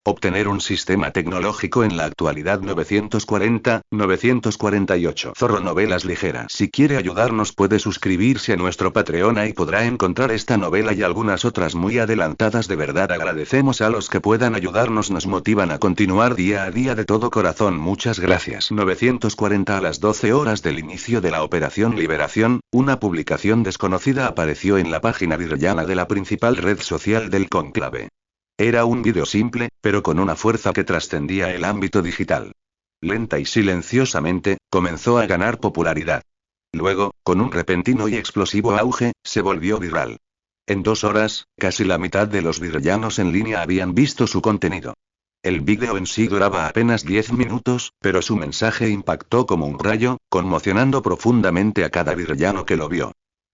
Obtener un sistema tecnológico en la actualidad 948. Zorro Novelas Ligeras. Si quiere ayudarnos puede suscribirse a nuestro Patreon y podrá encontrar esta novela y algunas otras muy adelantadas. De verdad agradecemos a los que puedan ayudarnos, nos motivan a continuar día a día de todo corazón. Muchas gracias. 940. A las 12 horas del inicio de la Operación Liberación, una publicación desconocida apareció en la página virrayana de la principal red social del cónclave. Era un vídeo simple, pero con una fuerza que trascendía el ámbito digital. Lenta y silenciosamente, comenzó a ganar popularidad. Luego, con un repentino y explosivo auge, se volvió viral. En 2 horas, casi la mitad de los virreyanos en línea habían visto su contenido. El vídeo en sí duraba apenas 10 minutos, pero su mensaje impactó como un rayo, conmocionando profundamente a cada virreyano que lo vio.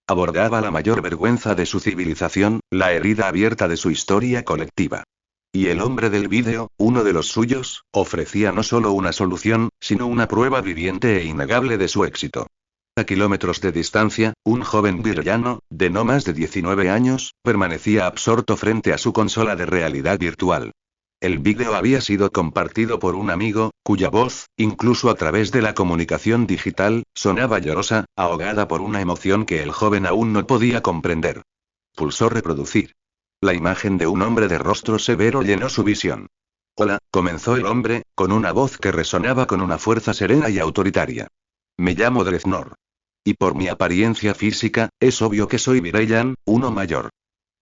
Abordaba la mayor vergüenza de su civilización, la herida abierta de su historia colectiva. Y el hombre del vídeo, uno de los suyos, ofrecía no solo una solución, sino una prueba viviente e innegable de su éxito. A kilómetros de distancia, un joven virreyano, de no más de 19 años, permanecía absorto frente a su consola de realidad virtual. El vídeo había sido compartido por un amigo, cuya voz, incluso a través de la comunicación digital, sonaba llorosa, ahogada por una emoción que el joven aún no podía comprender. Pulsó reproducir. La imagen de un hombre de rostro severo llenó su visión. Hola, comenzó el hombre, con una voz que resonaba con una fuerza serena y autoritaria. Me llamo Dreznor. Y por mi apariencia física, es obvio que soy Vireyan, uno mayor.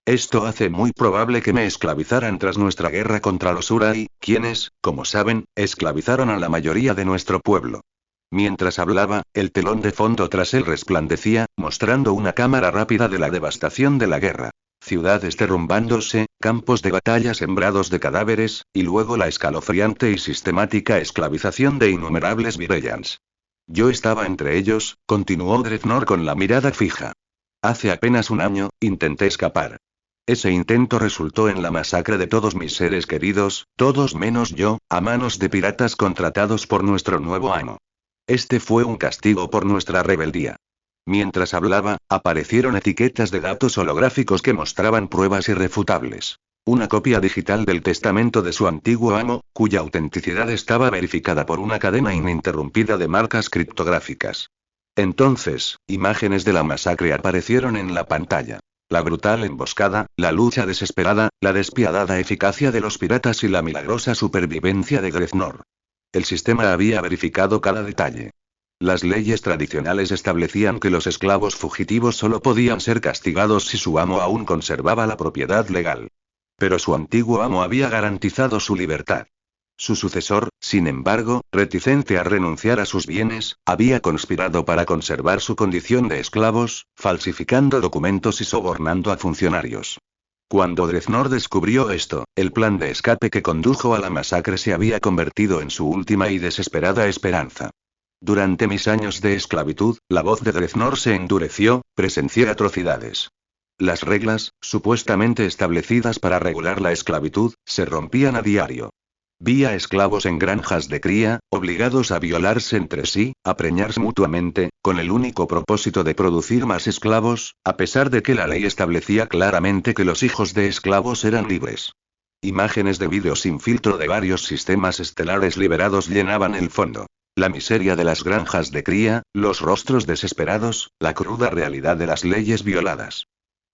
Esto hace muy probable que me esclavizaran tras nuestra guerra contra los Urai, quienes, como saben, esclavizaron a la mayoría de nuestro pueblo. Mientras hablaba, el telón de fondo tras él resplandecía, mostrando una cámara rápida de la devastación de la guerra. Ciudades derrumbándose, campos de batalla sembrados de cadáveres, y luego la escalofriante y sistemática esclavización de innumerables Vireyans. Yo estaba entre ellos, continuó Dreznor con la mirada fija. Hace apenas un año, intenté escapar. Ese intento resultó en la masacre de todos mis seres queridos, todos menos yo, a manos de piratas contratados por nuestro nuevo amo. Este fue un castigo por nuestra rebeldía. Mientras hablaba, aparecieron etiquetas de datos holográficos que mostraban pruebas irrefutables. Una copia digital del testamento de su antiguo amo, cuya autenticidad estaba verificada por una cadena ininterrumpida de marcas criptográficas. Entonces, imágenes de la masacre aparecieron en la pantalla. La brutal emboscada, la lucha desesperada, la despiadada eficacia de los piratas y la milagrosa supervivencia de Dreznor. El sistema había verificado cada detalle. Las leyes tradicionales establecían que los esclavos fugitivos solo podían ser castigados si su amo aún conservaba la propiedad legal. Pero su antiguo amo había garantizado su libertad. Su sucesor, sin embargo, reticente a renunciar a sus bienes, había conspirado para conservar su condición de esclavos, falsificando documentos y sobornando a funcionarios. Cuando Dreznor descubrió esto, el plan de escape que condujo a la masacre se había convertido en su última y desesperada esperanza. Durante mis años de esclavitud, la voz de Dreznor se endureció, presencié atrocidades. Las reglas, supuestamente establecidas para regular la esclavitud, se rompían a diario. Vi a esclavos en granjas de cría, obligados a violarse entre sí, a preñarse mutuamente, con el único propósito de producir más esclavos, a pesar de que la ley establecía claramente que los hijos de esclavos eran libres. Imágenes de vídeo sin filtro de varios sistemas estelares liberados llenaban el fondo. La miseria de las granjas de cría, los rostros desesperados, la cruda realidad de las leyes violadas.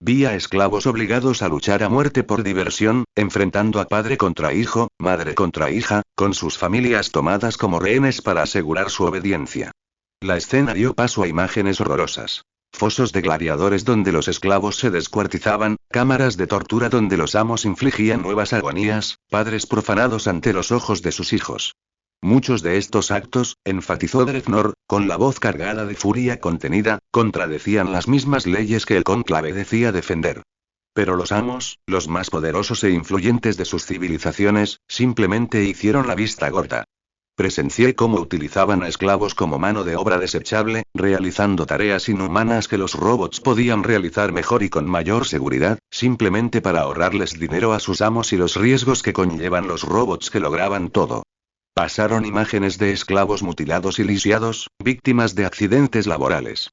Vi a esclavos obligados a luchar a muerte por diversión, enfrentando a padre contra hijo, madre contra hija, con sus familias tomadas como rehenes para asegurar su obediencia. La escena dio paso a imágenes horrorosas. Fosos de gladiadores donde los esclavos se descuartizaban, cámaras de tortura donde los amos infligían nuevas agonías, padres profanados ante los ojos de sus hijos. Muchos de estos actos, enfatizó Dreznor, con la voz cargada de furia contenida, contradecían las mismas leyes que el cónclave decía defender. Pero los amos, los más poderosos e influyentes de sus civilizaciones, simplemente hicieron la vista gorda. Presencié cómo utilizaban a esclavos como mano de obra desechable, realizando tareas inhumanas que los robots podían realizar mejor y con mayor seguridad, simplemente para ahorrarles dinero a sus amos y los riesgos que conllevan los robots que lograban todo. Pasaron imágenes de esclavos mutilados y lisiados, víctimas de accidentes laborales.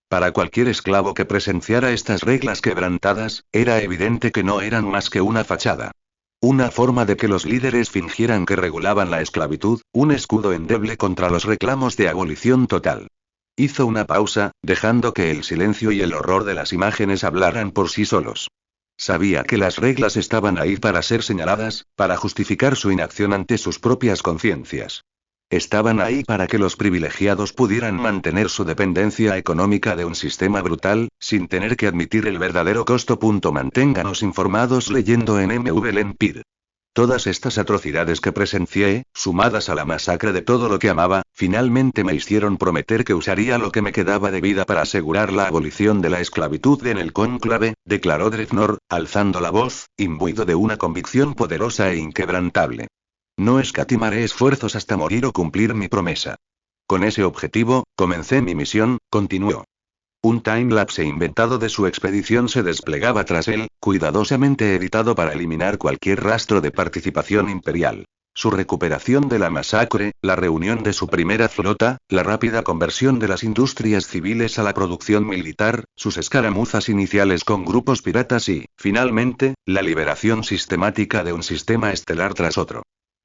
Para cualquier esclavo que presenciara estas reglas quebrantadas, era evidente que no eran más que una fachada. Una forma de que los líderes fingieran que regulaban la esclavitud, un escudo endeble contra los reclamos de abolición total. Hizo una pausa, dejando que el silencio y el horror de las imágenes hablaran por sí solos. Sabía que las reglas estaban ahí para ser señaladas, para justificar su inacción ante sus propias conciencias. Estaban ahí para que los privilegiados pudieran mantener su dependencia económica de un sistema brutal, sin tener que admitir el verdadero costo. Manténganos informados leyendo en MV Todas estas atrocidades que presencié, sumadas a la masacre de todo lo que amaba, finalmente me hicieron prometer que usaría lo que me quedaba de vida para asegurar la abolición de la esclavitud en el cónclave, declaró Dreznor, alzando la voz, imbuido de una convicción poderosa e inquebrantable. No escatimaré esfuerzos hasta morir o cumplir mi promesa. Con ese objetivo, comencé mi misión, continuó. Un timelapse inventado de su expedición se desplegaba tras él, cuidadosamente editado para eliminar cualquier rastro de participación imperial. Su recuperación de la masacre, la reunión de su primera flota, la rápida conversión de las industrias civiles a la producción militar, sus escaramuzas iniciales con grupos piratas y, finalmente, la liberación sistemática de un sistema estelar tras otro.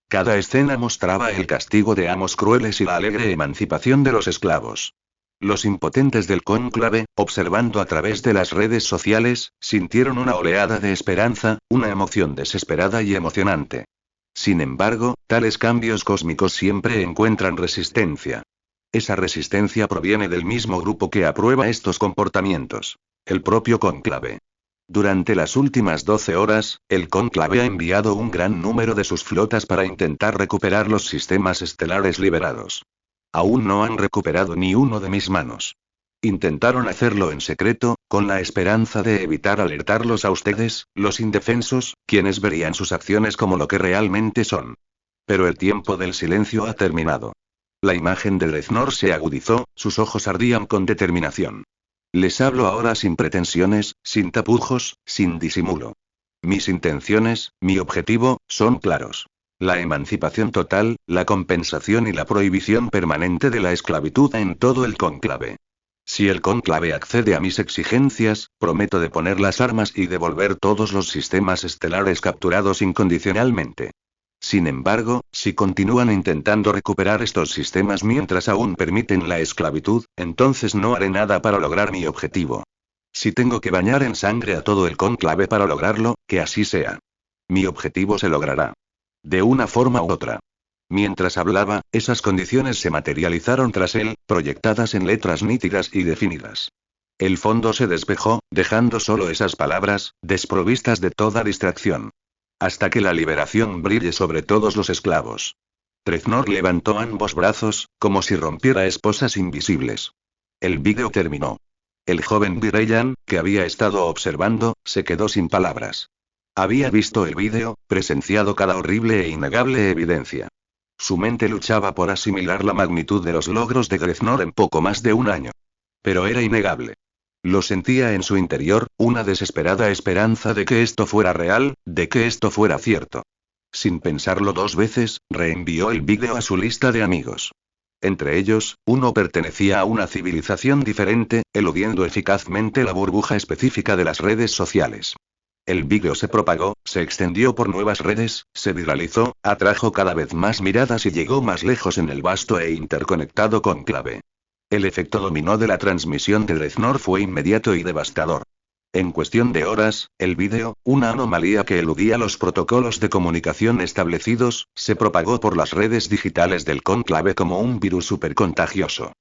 Cada escena mostraba el castigo de amos crueles y la alegre emancipación de los esclavos. Los impotentes del cónclave, observando a través de las redes sociales, sintieron una oleada de esperanza, una emoción desesperada y emocionante. Sin embargo, tales cambios cósmicos siempre encuentran resistencia. Esa resistencia proviene del mismo grupo que aprueba estos comportamientos. El propio cónclave. Durante las últimas 12 horas, el cónclave ha enviado un gran número de sus flotas para intentar recuperar los sistemas estelares liberados. Aún no han recuperado ni uno de mis manos. Intentaron hacerlo en secreto, con la esperanza de evitar alertarlos a ustedes, los indefensos, quienes verían sus acciones como lo que realmente son. Pero el tiempo del silencio ha terminado. La imagen de Dreznor se agudizó, sus ojos ardían con determinación. Les hablo ahora sin pretensiones, sin tapujos, sin disimulo. Mis intenciones, mi objetivo, son claros. La emancipación total, la compensación y la prohibición permanente de la esclavitud en todo el cónclave. Si el cónclave accede a mis exigencias, prometo deponer las armas y devolver todos los sistemas estelares capturados incondicionalmente. Sin embargo, si continúan intentando recuperar estos sistemas mientras aún permiten la esclavitud, entonces no haré nada para lograr mi objetivo. Si tengo que bañar en sangre a todo el cónclave para lograrlo, que así sea. Mi objetivo se logrará. De una forma u otra. Mientras hablaba, esas condiciones se materializaron tras él, proyectadas en letras nítidas y definidas. El fondo se despejó, dejando solo esas palabras, desprovistas de toda distracción. Hasta que la liberación brille sobre todos los esclavos. Dreznor levantó ambos brazos, como si rompiera esposas invisibles. El vídeo terminó. El joven Vireyan, que había estado observando, se quedó sin palabras. Había visto el vídeo, presenciado cada horrible e innegable evidencia. Su mente luchaba por asimilar la magnitud de los logros de Dreznor en poco más de un año. Pero era innegable. Lo sentía en su interior, una desesperada esperanza de que esto fuera real, de que esto fuera cierto. Sin pensarlo dos veces, reenvió el vídeo a su lista de amigos. Entre ellos, uno pertenecía a una civilización diferente, eludiendo eficazmente la burbuja específica de las redes sociales. El vídeo se propagó, se extendió por nuevas redes, se viralizó, atrajo cada vez más miradas y llegó más lejos en el vasto e interconectado cónclave. El efecto dominó de la transmisión de Dreznor fue inmediato y devastador. En cuestión de horas, el vídeo, una anomalía que eludía los protocolos de comunicación establecidos, se propagó por las redes digitales del cónclave como un virus supercontagioso.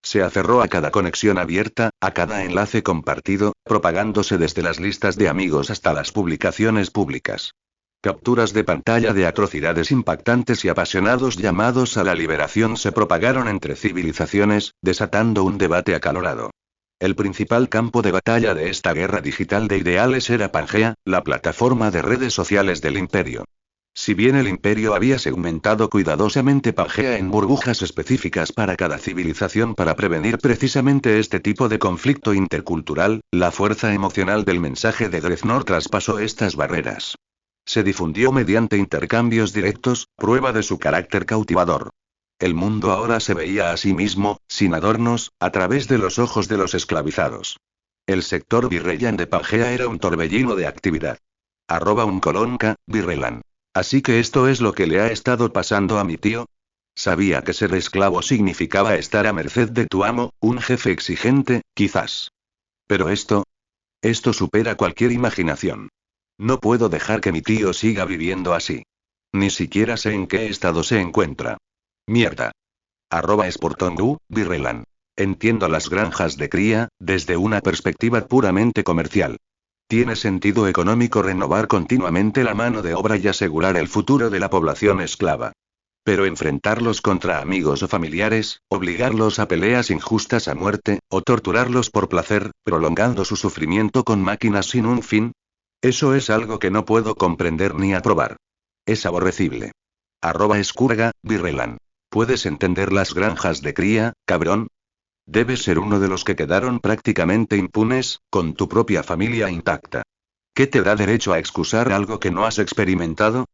Se aferró a cada conexión abierta, a cada enlace compartido, propagándose desde las listas de amigos hasta las publicaciones públicas. Capturas de pantalla de atrocidades impactantes y apasionados llamados a la liberación se propagaron entre civilizaciones, desatando un debate acalorado. El principal campo de batalla de esta guerra digital de ideales era Pangea, la plataforma de redes sociales del Imperio. Si bien el Imperio había segmentado cuidadosamente Pangea en burbujas específicas para cada civilización para prevenir precisamente este tipo de conflicto intercultural, la fuerza emocional del mensaje de Dreznor traspasó estas barreras. Se difundió mediante intercambios directos, prueba de su carácter cautivador. El mundo ahora se veía a sí mismo, sin adornos, a través de los ojos de los esclavizados. El sector Vireyan de Pangea era un torbellino de actividad. Virrelan. Así que esto es lo que le ha estado pasando a mi tío. Sabía que ser esclavo significaba estar a merced de tu amo, un jefe exigente, quizás. Pero esto supera cualquier imaginación. No puedo dejar que mi tío siga viviendo así. Ni siquiera sé en qué estado se encuentra. Mierda. Virrelan. Entiendo las granjas de cría, desde una perspectiva puramente comercial. Tiene sentido económico renovar continuamente la mano de obra y asegurar el futuro de la población esclava. Pero enfrentarlos contra amigos o familiares, obligarlos a peleas injustas a muerte, o torturarlos por placer, prolongando su sufrimiento con máquinas sin un fin, eso es algo que no puedo comprender ni aprobar. Es aborrecible. Virrelan. ¿Puedes entender las granjas de cría, cabrón? Debes ser uno de los que quedaron prácticamente impunes, con tu propia familia intacta. ¿Qué te da derecho a excusar algo que no has experimentado?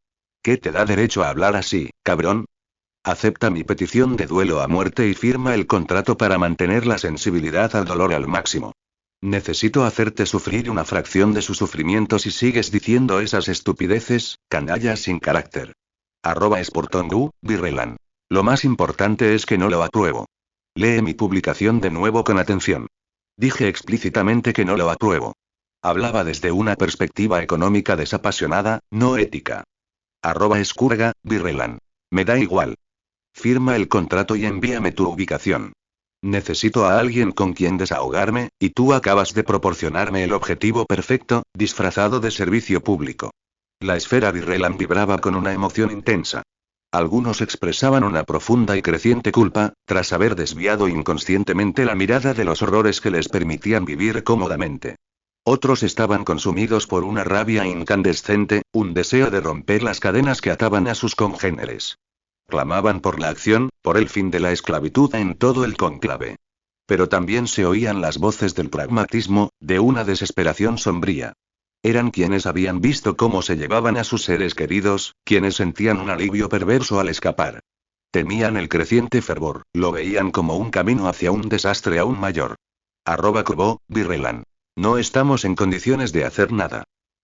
¿Qué te da derecho a hablar así, cabrón? Acepta mi petición de duelo a muerte y firma el contrato para mantener la sensibilidad al dolor al máximo. Necesito hacerte sufrir una fracción de su sufrimiento si sigues diciendo esas estupideces, canalla sin carácter. Virrelan. Lo más importante es que no lo apruebo. Lee mi publicación de nuevo con atención. Dije explícitamente que no lo apruebo. Hablaba desde una perspectiva económica desapasionada, no ética. Virrelan. Me da igual. Firma el contrato y envíame tu ubicación. Necesito a alguien con quien desahogarme, y tú acabas de proporcionarme el objetivo perfecto, disfrazado de servicio público. La esfera Virrelan vibraba con una emoción intensa. Algunos expresaban una profunda y creciente culpa, tras haber desviado inconscientemente la mirada de los horrores que les permitían vivir cómodamente. Otros estaban consumidos por una rabia incandescente, un deseo de romper las cadenas que ataban a sus congéneres. Clamaban por la acción, por el fin de la esclavitud en todo el cónclave. Pero también se oían las voces del pragmatismo, de una desesperación sombría. Eran quienes habían visto cómo se llevaban a sus seres queridos, quienes sentían un alivio perverso al escapar. Temían el creciente fervor, lo veían como un camino hacia un desastre aún mayor. Virrelan. No estamos en condiciones de hacer nada.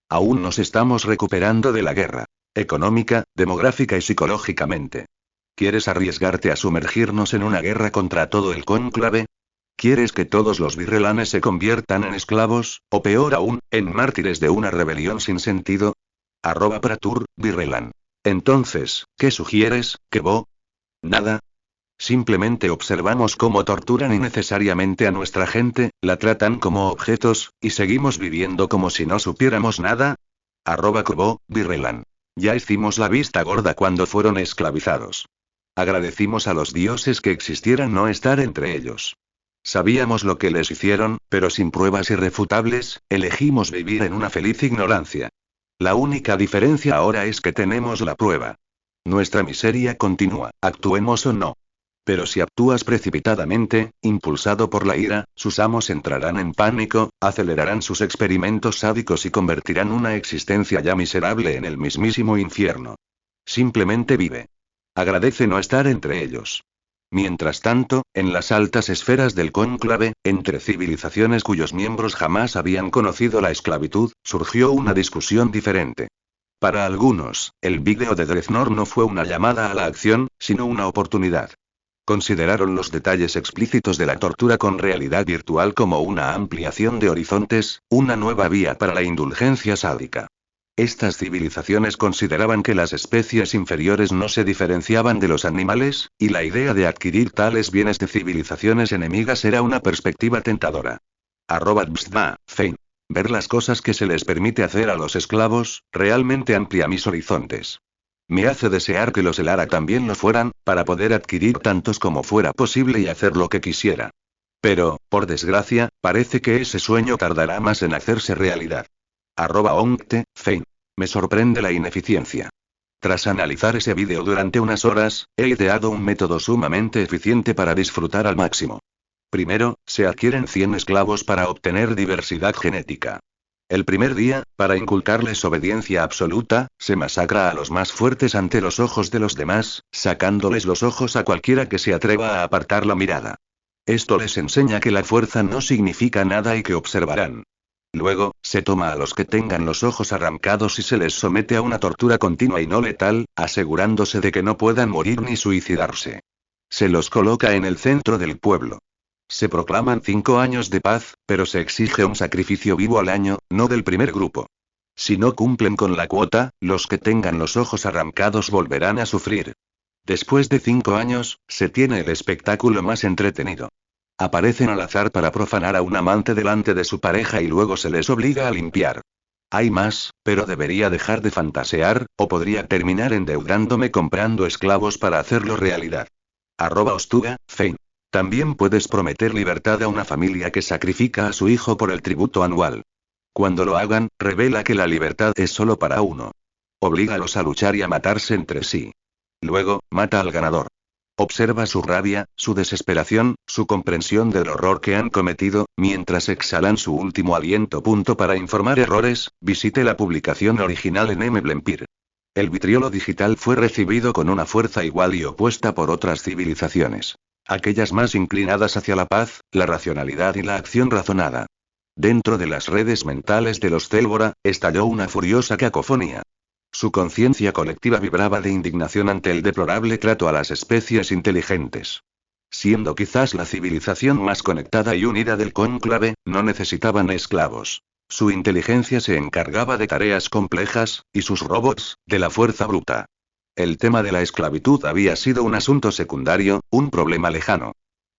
Aún nos estamos recuperando de la guerra. Económica, demográfica y psicológicamente. ¿Quieres arriesgarte a sumergirnos en una guerra contra todo el cónclave? ¿Quieres que todos los virrelanes se conviertan en esclavos, o peor aún, en mártires de una rebelión sin sentido? Virrelan. Entonces, ¿qué sugieres, Kebo? Nada. Simplemente observamos cómo torturan innecesariamente a nuestra gente, la tratan como objetos, y seguimos viviendo como si no supiéramos nada. Virrelan. Ya hicimos la vista gorda cuando fueron esclavizados. Agradecimos a los dioses que existieran no estar entre ellos. Sabíamos lo que les hicieron, pero sin pruebas irrefutables, elegimos vivir en una feliz ignorancia. La única diferencia ahora es que tenemos la prueba. Nuestra miseria continúa, actuemos o no. Pero si actúas precipitadamente, impulsado por la ira, sus amos entrarán en pánico, acelerarán sus experimentos sádicos y convertirán una existencia ya miserable en el mismísimo infierno. Simplemente vive. Agradece no estar entre ellos. Mientras tanto, en las altas esferas del cónclave, entre civilizaciones cuyos miembros jamás habían conocido la esclavitud, surgió una discusión diferente. Para algunos, el vídeo de Dreadnought no fue una llamada a la acción, sino una oportunidad. Consideraron los detalles explícitos de la tortura con realidad virtual como una ampliación de horizontes, una nueva vía para la indulgencia sádica. Estas civilizaciones consideraban que las especies inferiores no se diferenciaban de los animales, y la idea de adquirir tales bienes de civilizaciones enemigas era una perspectiva tentadora. Fein. Ver las cosas que se les permite hacer a los esclavos, realmente amplia mis horizontes. Me hace desear que los Elara también lo fueran, para poder adquirir tantos como fuera posible y hacer lo que quisiera. Pero, por desgracia, parece que ese sueño tardará más en hacerse realidad. Fein. Me sorprende la ineficiencia. Tras analizar ese vídeo durante unas horas, he ideado un método sumamente eficiente para disfrutar al máximo. Primero, se adquieren 100 esclavos para obtener diversidad genética. El primer día, para inculcarles obediencia absoluta, se masacra a los más fuertes ante los ojos de los demás, sacándoles los ojos a cualquiera que se atreva a apartar la mirada. Esto les enseña que la fuerza no significa nada y que observarán. Luego, se toma a los que tengan los ojos arrancados y se les somete a una tortura continua y no letal, asegurándose de que no puedan morir ni suicidarse. Se los coloca en el centro del pueblo. Se proclaman 5 años de paz, pero se exige un sacrificio vivo al año, no del primer grupo. Si no cumplen con la cuota, los que tengan los ojos arrancados volverán a sufrir. Después de 5 años, se tiene el espectáculo más entretenido. Aparecen al azar para profanar a un amante delante de su pareja y luego se les obliga a limpiar. Hay más, pero debería dejar de fantasear, o podría terminar endeudándome comprando esclavos para hacerlo realidad. @Ostuga, Fein. También puedes prometer libertad a una familia que sacrifica a su hijo por el tributo anual. Cuando lo hagan, revela que la libertad es solo para uno. Oblígalos a luchar y a matarse entre sí. Luego, mata al ganador. Observa su rabia, su desesperación, su comprensión del horror que han cometido, mientras exhalan su último aliento. Para informar errores, visite la publicación original en Mblempir. El vitriolo digital fue recibido con una fuerza igual y opuesta por otras civilizaciones. Aquellas más inclinadas hacia la paz, la racionalidad y la acción razonada. Dentro de las redes mentales de los Célbora, estalló una furiosa cacofonía. Su conciencia colectiva vibraba de indignación ante el deplorable trato a las especies inteligentes. Siendo quizás la civilización más conectada y unida del cónclave, no necesitaban esclavos. Su inteligencia se encargaba de tareas complejas, y sus robots, de la fuerza bruta. El tema de la esclavitud había sido un asunto secundario, un problema lejano.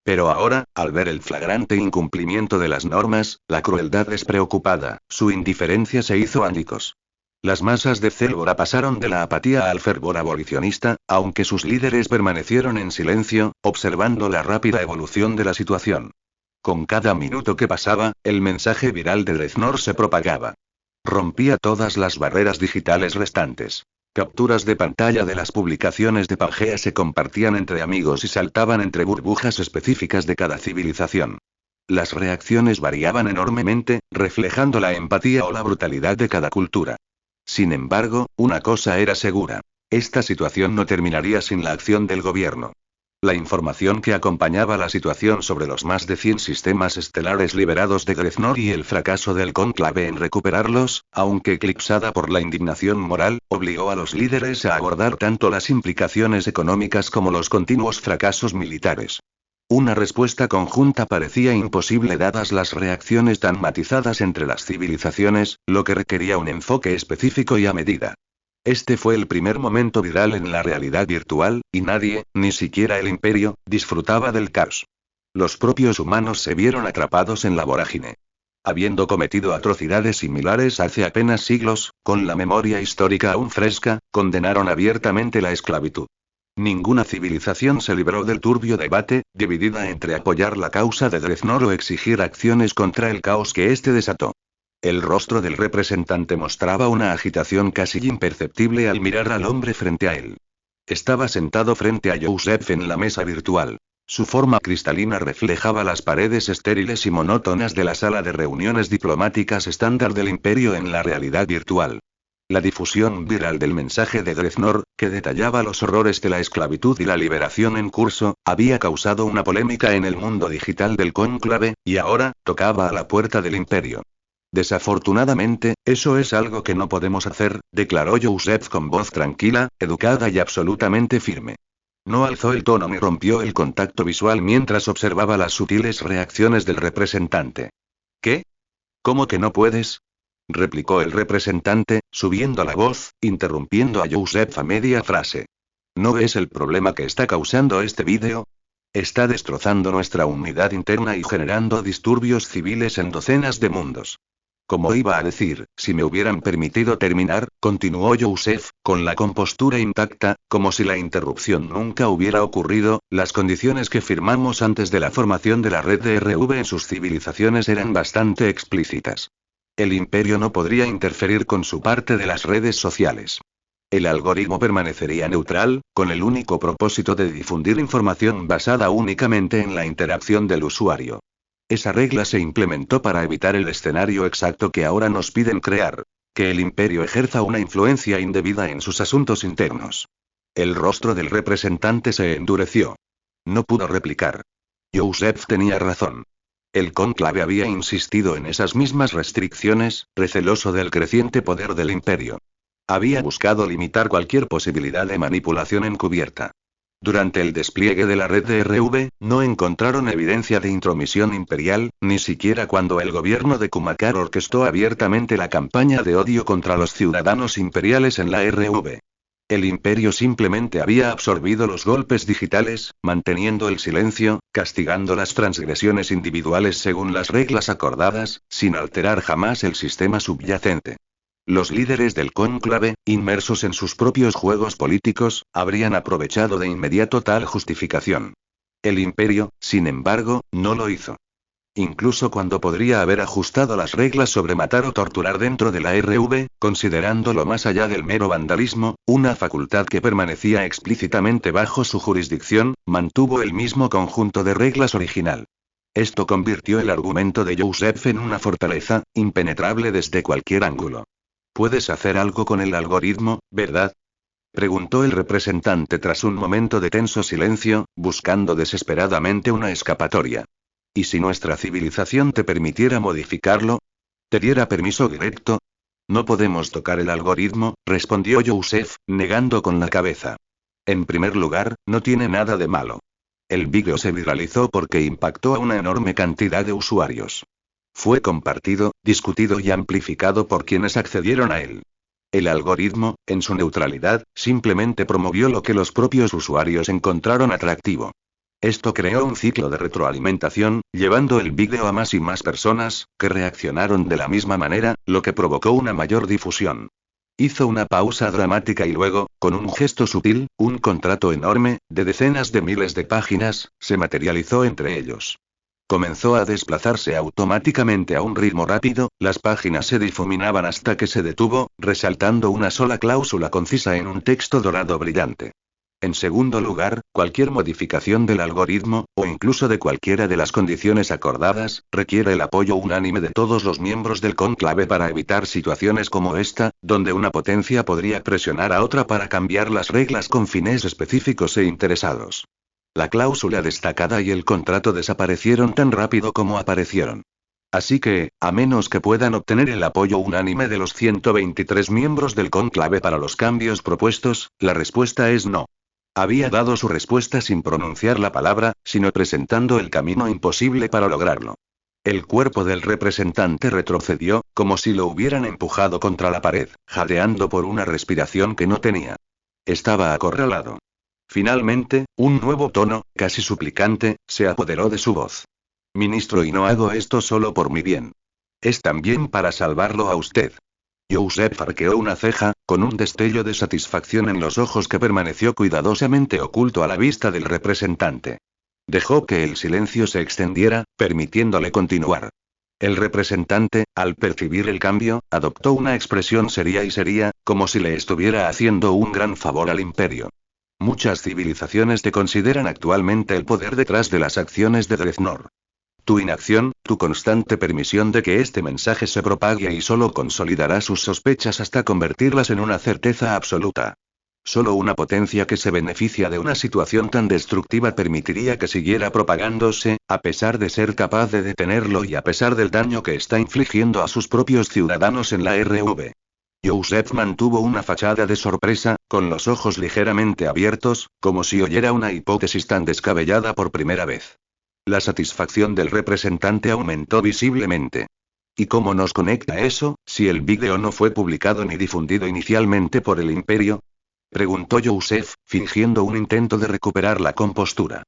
Pero ahora, al ver el flagrante incumplimiento de las normas, la crueldad despreocupada, su indiferencia se hizo añicos. Las masas de Célbora pasaron de la apatía al fervor abolicionista, aunque sus líderes permanecieron en silencio, observando la rápida evolución de la situación. Con cada minuto que pasaba, el mensaje viral de Dreznor se propagaba. Rompía todas las barreras digitales restantes. Capturas de pantalla de las publicaciones de Pangea se compartían entre amigos y saltaban entre burbujas específicas de cada civilización. Las reacciones variaban enormemente, reflejando la empatía o la brutalidad de cada cultura. Sin embargo, una cosa era segura. Esta situación no terminaría sin la acción del gobierno. La información que acompañaba la situación sobre los más de 100 sistemas estelares liberados de Dreznor y el fracaso del cónclave en recuperarlos, aunque eclipsada por la indignación moral, obligó a los líderes a abordar tanto las implicaciones económicas como los continuos fracasos militares. Una respuesta conjunta parecía imposible dadas las reacciones tan matizadas entre las civilizaciones, lo que requería un enfoque específico y a medida. Este fue el primer momento viral en la realidad virtual, y nadie, ni siquiera el imperio, disfrutaba del caos. Los propios humanos se vieron atrapados en la vorágine. Habiendo cometido atrocidades similares hace apenas siglos, con la memoria histórica aún fresca, condenaron abiertamente la esclavitud. Ninguna civilización se libró del turbio debate, dividida entre apoyar la causa de Dreznor o exigir acciones contra el caos que éste desató. El rostro del representante mostraba una agitación casi imperceptible al mirar al hombre frente a él. Estaba sentado frente a Joseph en la mesa virtual. Su forma cristalina reflejaba las paredes estériles y monótonas de la sala de reuniones diplomáticas estándar del imperio en la realidad virtual. La difusión viral del mensaje de Dreznor, que detallaba los horrores de la esclavitud y la liberación en curso, había causado una polémica en el mundo digital del cónclave, y ahora, tocaba a la puerta del imperio. Desafortunadamente, eso es algo que no podemos hacer, declaró Joseph con voz tranquila, educada y absolutamente firme. No alzó el tono ni rompió el contacto visual mientras observaba las sutiles reacciones del representante. ¿Qué? ¿Cómo que no puedes? Replicó el representante, subiendo la voz, interrumpiendo a Joseph a media frase. ¿No ves el problema que está causando este vídeo? Está destrozando nuestra unidad interna y generando disturbios civiles en docenas de mundos. Como iba a decir, si me hubieran permitido terminar, continuó Joseph, con la compostura intacta, como si la interrupción nunca hubiera ocurrido, las condiciones que firmamos antes de la formación de la red de RV en sus civilizaciones eran bastante explícitas. El imperio no podría interferir con su parte de las redes sociales. El algoritmo permanecería neutral, con el único propósito de difundir información basada únicamente en la interacción del usuario. Esa regla se implementó para evitar el escenario exacto que ahora nos piden crear: que el imperio ejerza una influencia indebida en sus asuntos internos. El rostro del representante se endureció. No pudo replicar. Joseph tenía razón. El cónclave había insistido en esas mismas restricciones, receloso del creciente poder del imperio. Había buscado limitar cualquier posibilidad de manipulación encubierta. Durante el despliegue de la red de RV, no encontraron evidencia de intromisión imperial, ni siquiera cuando el gobierno de Kumakar orquestó abiertamente la campaña de odio contra los ciudadanos imperiales en la RV. El imperio simplemente había absorbido los golpes digitales, manteniendo el silencio, castigando las transgresiones individuales según las reglas acordadas, sin alterar jamás el sistema subyacente. Los líderes del cónclave, inmersos en sus propios juegos políticos, habrían aprovechado de inmediato tal justificación. El imperio, sin embargo, no lo hizo. Incluso cuando podría haber ajustado las reglas sobre matar o torturar dentro de la RV, considerándolo más allá del mero vandalismo, una facultad que permanecía explícitamente bajo su jurisdicción, mantuvo el mismo conjunto de reglas original. Esto convirtió el argumento de Joseph en una fortaleza, impenetrable desde cualquier ángulo. «Puedes hacer algo con el algoritmo, ¿verdad?», preguntó el representante tras un momento de tenso silencio, buscando desesperadamente una escapatoria. ¿Y si nuestra civilización te permitiera modificarlo? ¿Te diera permiso directo? No podemos tocar el algoritmo, respondió Joseph, negando con la cabeza. En primer lugar, no tiene nada de malo. El vídeo se viralizó porque impactó a una enorme cantidad de usuarios. Fue compartido, discutido y amplificado por quienes accedieron a él. El algoritmo, en su neutralidad, simplemente promovió lo que los propios usuarios encontraron atractivo. Esto creó un ciclo de retroalimentación, llevando el vídeo a más y más personas, que reaccionaron de la misma manera, lo que provocó una mayor difusión. Hizo una pausa dramática y luego, con un gesto sutil, un contrato enorme, de decenas de miles de páginas, se materializó entre ellos. Comenzó a desplazarse automáticamente a un ritmo rápido, las páginas se difuminaban hasta que se detuvo, resaltando una sola cláusula concisa en un texto dorado brillante. En segundo lugar, cualquier modificación del algoritmo, o incluso de cualquiera de las condiciones acordadas, requiere el apoyo unánime de todos los miembros del cónclave para evitar situaciones como esta, donde una potencia podría presionar a otra para cambiar las reglas con fines específicos e interesados. La cláusula destacada y el contrato desaparecieron tan rápido como aparecieron. Así que, a menos que puedan obtener el apoyo unánime de los 123 miembros del cónclave para los cambios propuestos, la respuesta es no. Había dado su respuesta sin pronunciar la palabra, sino presentando el camino imposible para lograrlo. El cuerpo del representante retrocedió, como si lo hubieran empujado contra la pared, jadeando por una respiración que no tenía. Estaba acorralado. Finalmente, un nuevo tono, casi suplicante, se apoderó de su voz. Ministro, y no hago esto solo por mi bien. Es también para salvarlo a usted. Joseph arqueó una ceja, con un destello de satisfacción en los ojos que permaneció cuidadosamente oculto a la vista del representante. Dejó que el silencio se extendiera, permitiéndole continuar. El representante, al percibir el cambio, adoptó una expresión seria, como si le estuviera haciendo un gran favor al imperio. Muchas civilizaciones te consideran actualmente el poder detrás de las acciones de Dreadnought. Tu inacción, tu constante permisión de que este mensaje se propague y solo consolidará sus sospechas hasta convertirlas en una certeza absoluta. Solo una potencia que se beneficia de una situación tan destructiva permitiría que siguiera propagándose, a pesar de ser capaz de detenerlo y a pesar del daño que está infligiendo a sus propios ciudadanos en la RV. Joseph mantuvo una fachada de sorpresa, con los ojos ligeramente abiertos, como si oyera una hipótesis tan descabellada por primera vez. La satisfacción del representante aumentó visiblemente. ¿Y cómo nos conecta eso, si el vídeo no fue publicado ni difundido inicialmente por el imperio?, preguntó Joseph, fingiendo un intento de recuperar la compostura.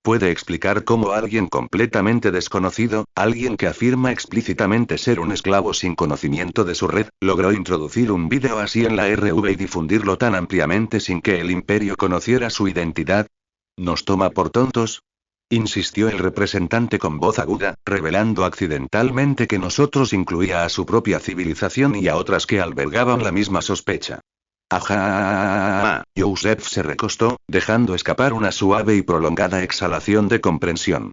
¿Puede explicar cómo alguien completamente desconocido, alguien que afirma explícitamente ser un esclavo sin conocimiento de su red, logró introducir un vídeo así en la RV y difundirlo tan ampliamente sin que el imperio conociera su identidad? ¿Nos toma por tontos?, insistió el representante con voz aguda, revelando accidentalmente que nosotros incluía a su propia civilización y a otras que albergaban la misma sospecha. Ajá. Joseph se recostó, dejando escapar una suave y prolongada exhalación de comprensión.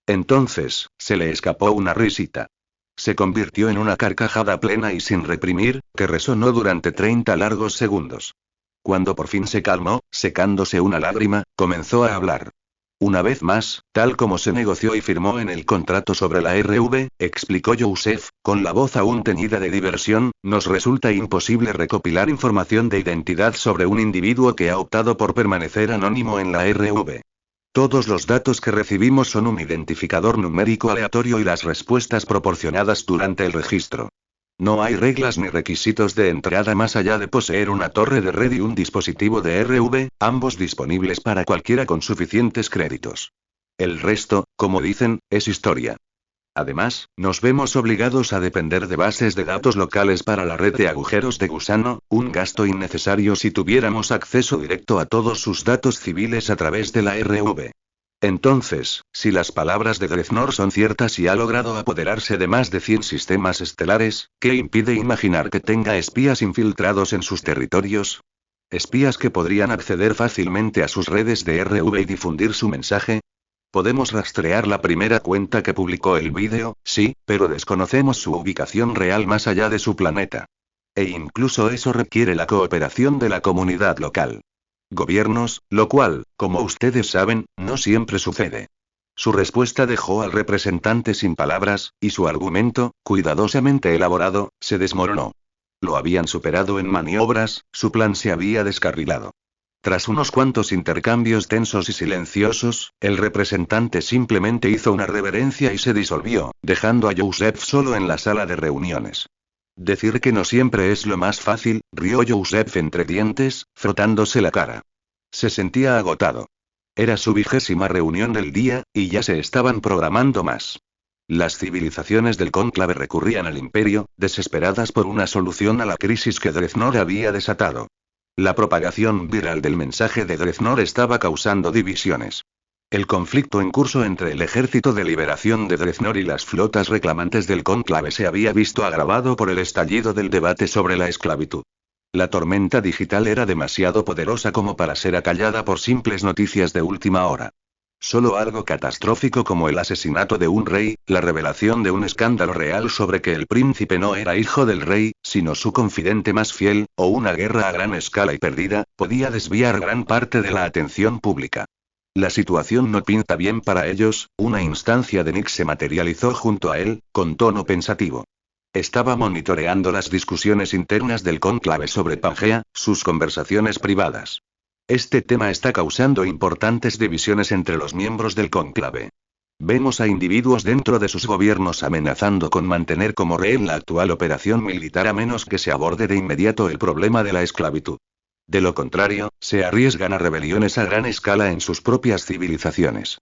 Entonces, se le escapó una risita. Se convirtió en una carcajada plena y sin reprimir, que resonó durante 30 largos segundos. Cuando por fin se calmó, secándose una lágrima, comenzó a hablar. Una vez más, tal como se negoció y firmó en el contrato sobre la RV, explicó Joseph, con la voz aún teñida de diversión, nos resulta imposible recopilar información de identidad sobre un individuo que ha optado por permanecer anónimo en la RV. Todos los datos que recibimos son un identificador numérico aleatorio y las respuestas proporcionadas durante el registro. No hay reglas ni requisitos de entrada más allá de poseer una torre de red y un dispositivo de RV, ambos disponibles para cualquiera con suficientes créditos. El resto, como dicen, es historia. Además, nos vemos obligados a depender de bases de datos locales para la red de agujeros de gusano, un gasto innecesario si tuviéramos acceso directo a todos sus datos civiles a través de la RV. Entonces, si las palabras de Dreznor son ciertas y ha logrado apoderarse de más de 100 sistemas estelares, ¿qué impide imaginar que tenga espías infiltrados en sus territorios? ¿Espías que podrían acceder fácilmente a sus redes de RV y difundir su mensaje? Podemos rastrear la primera cuenta que publicó el vídeo, sí, pero desconocemos su ubicación real más allá de su planeta. E incluso eso requiere la cooperación de la comunidad local. Gobiernos, lo cual, como ustedes saben, no siempre sucede. Su respuesta dejó al representante sin palabras, y su argumento, cuidadosamente elaborado, se desmoronó. Lo habían superado en maniobras, su plan se había descarrilado. Tras unos cuantos intercambios tensos y silenciosos, el representante simplemente hizo una reverencia y se disolvió, dejando a Joseph solo en la sala de reuniones. Decir que no siempre es lo más fácil, rió Joseph entre dientes, frotándose la cara. Se sentía agotado. Era su 20ª reunión del día, y ya se estaban programando más. Las civilizaciones del cónclave recurrían al imperio, desesperadas por una solución a la crisis que Dreznor había desatado. La propagación viral del mensaje de Dreznor estaba causando divisiones. El conflicto en curso entre el Ejército de Liberación de Dreznor y las flotas reclamantes del cónclave se había visto agravado por el estallido del debate sobre la esclavitud. La tormenta digital era demasiado poderosa como para ser acallada por simples noticias de última hora. Solo algo catastrófico como el asesinato de un rey, la revelación de un escándalo real sobre que el príncipe no era hijo del rey, sino su confidente más fiel, o una guerra a gran escala y perdida, podía desviar gran parte de la atención pública. La situación no pinta bien para ellos, una instancia de Nick se materializó junto a él, con tono pensativo. Estaba monitoreando las discusiones internas del cónclave sobre Pangea, sus conversaciones privadas. Este tema está causando importantes divisiones entre los miembros del cónclave. Vemos a individuos dentro de sus gobiernos amenazando con mantener como rehén la actual operación militar a menos que se aborde de inmediato el problema de la esclavitud. De lo contrario, se arriesgan a rebeliones a gran escala en sus propias civilizaciones.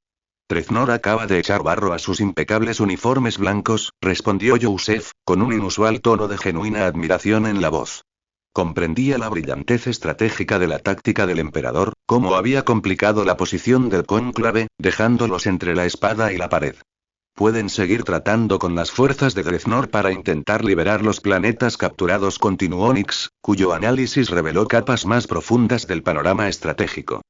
Dreznor acaba de echar barro a sus impecables uniformes blancos, respondió Joseph, con un inusual tono de genuina admiración en la voz. Comprendía la brillantez estratégica de la táctica del emperador, cómo había complicado la posición del cónclave, dejándolos entre la espada y la pared. Pueden seguir tratando con las fuerzas de Dreznor para intentar liberar los planetas capturados, continuó Nix, cuyo análisis reveló capas más profundas del panorama estratégico.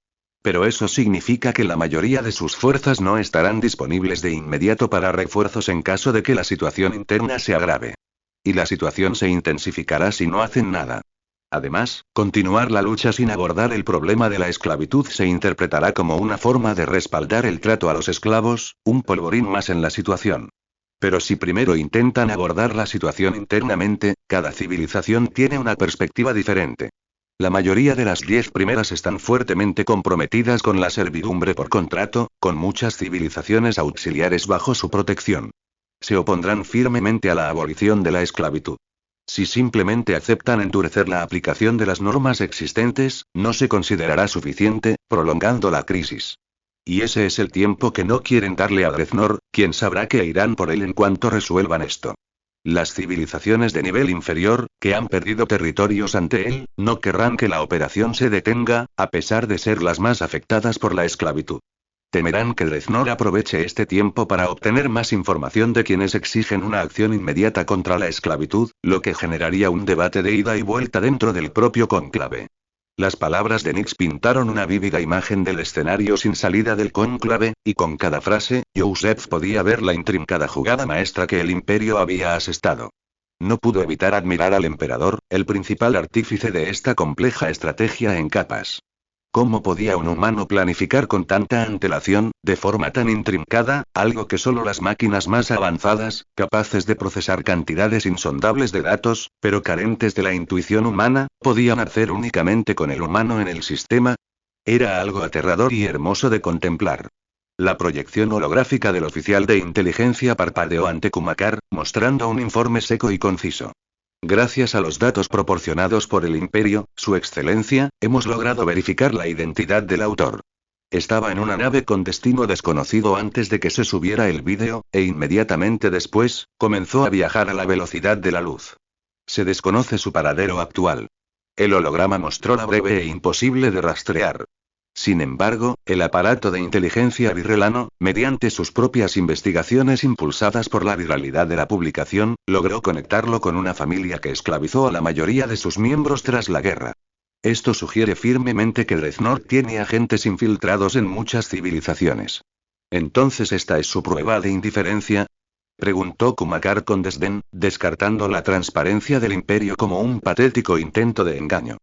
Pero eso significa que la mayoría de sus fuerzas no estarán disponibles de inmediato para refuerzos en caso de que la situación interna se agrave. Y la situación se intensificará si no hacen nada. Además, continuar la lucha sin abordar el problema de la esclavitud se interpretará como una forma de respaldar el trato a los esclavos, un polvorín más en la situación. Pero si primero intentan abordar la situación internamente, cada civilización tiene una perspectiva diferente. La mayoría de las 10 primeras están fuertemente comprometidas con la servidumbre por contrato, con muchas civilizaciones auxiliares bajo su protección. Se opondrán firmemente a la abolición de la esclavitud. Si simplemente aceptan endurecer la aplicación de las normas existentes, no se considerará suficiente, prolongando la crisis. Y ese es el tiempo que no quieren darle a Dreznor, quien sabrá que irán por él en cuanto resuelvan esto. Las civilizaciones de nivel inferior, que han perdido territorios ante él, no querrán que la operación se detenga, a pesar de ser las más afectadas por la esclavitud. Temerán que Dreznor aproveche este tiempo para obtener más información de quienes exigen una acción inmediata contra la esclavitud, lo que generaría un debate de ida y vuelta dentro del propio cónclave. Las palabras de Nix pintaron una vívida imagen del escenario sin salida del cónclave, y con cada frase, Joseph podía ver la intrincada jugada maestra que el imperio había asestado. No pudo evitar admirar al emperador, el principal artífice de esta compleja estrategia en capas. ¿Cómo podía un humano planificar con tanta antelación, de forma tan intrincada, algo que solo las máquinas más avanzadas, capaces de procesar cantidades insondables de datos, pero carentes de la intuición humana, podían hacer únicamente con el humano en el sistema? Era algo aterrador y hermoso de contemplar. La proyección holográfica del oficial de inteligencia parpadeó ante Kumakar, mostrando un informe seco y conciso. Gracias a los datos proporcionados por el Imperio, Su Excelencia, hemos logrado verificar la identidad del autor. Estaba en una nave con destino desconocido antes de que se subiera el vídeo, e inmediatamente después, comenzó a viajar a la velocidad de la luz. Se desconoce su paradero actual. El holograma mostró la breve e imposible de rastrear. Sin embargo, el aparato de inteligencia virrelano, mediante sus propias investigaciones impulsadas por la viralidad de la publicación, logró conectarlo con una familia que esclavizó a la mayoría de sus miembros tras la guerra. Esto sugiere firmemente que Dreadnought tiene agentes infiltrados en muchas civilizaciones. ¿Entonces esta es su prueba de indiferencia?, preguntó Kumakar con desdén, descartando la transparencia del Imperio como un patético intento de engaño.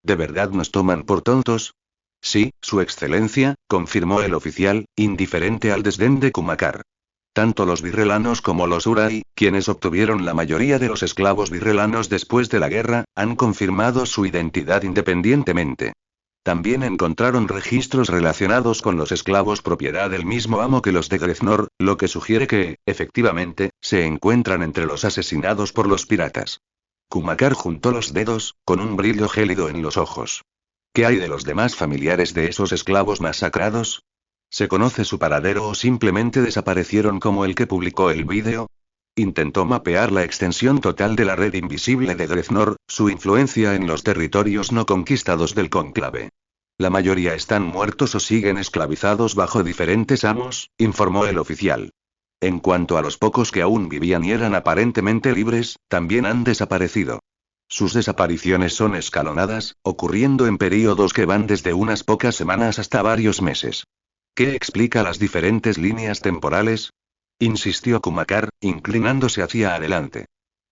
¿De verdad nos toman por tontos? Sí, Su Excelencia, confirmó el oficial, indiferente al desdén de Kumakar. Tanto los virrelanos como los Urai, quienes obtuvieron la mayoría de los esclavos virrelanos después de la guerra, han confirmado su identidad independientemente. También encontraron registros relacionados con los esclavos propiedad del mismo amo que los de Dreadnought, lo que sugiere que, efectivamente, se encuentran entre los asesinados por los piratas. Kumakar juntó los dedos, con un brillo gélido en los ojos. ¿Qué hay de los demás familiares de esos esclavos masacrados? ¿Se conoce su paradero o simplemente desaparecieron como el que publicó el vídeo? Intentó mapear la extensión total de la red invisible de Dreadnought, su influencia en los territorios no conquistados del cónclave. La mayoría están muertos o siguen esclavizados bajo diferentes amos, informó el oficial. En cuanto a los pocos que aún vivían y eran aparentemente libres, también han desaparecido. Sus desapariciones son escalonadas, ocurriendo en períodos que van desde unas pocas semanas hasta varios meses. ¿Qué explica las diferentes líneas temporales?, insistió Kumakar, inclinándose hacia adelante.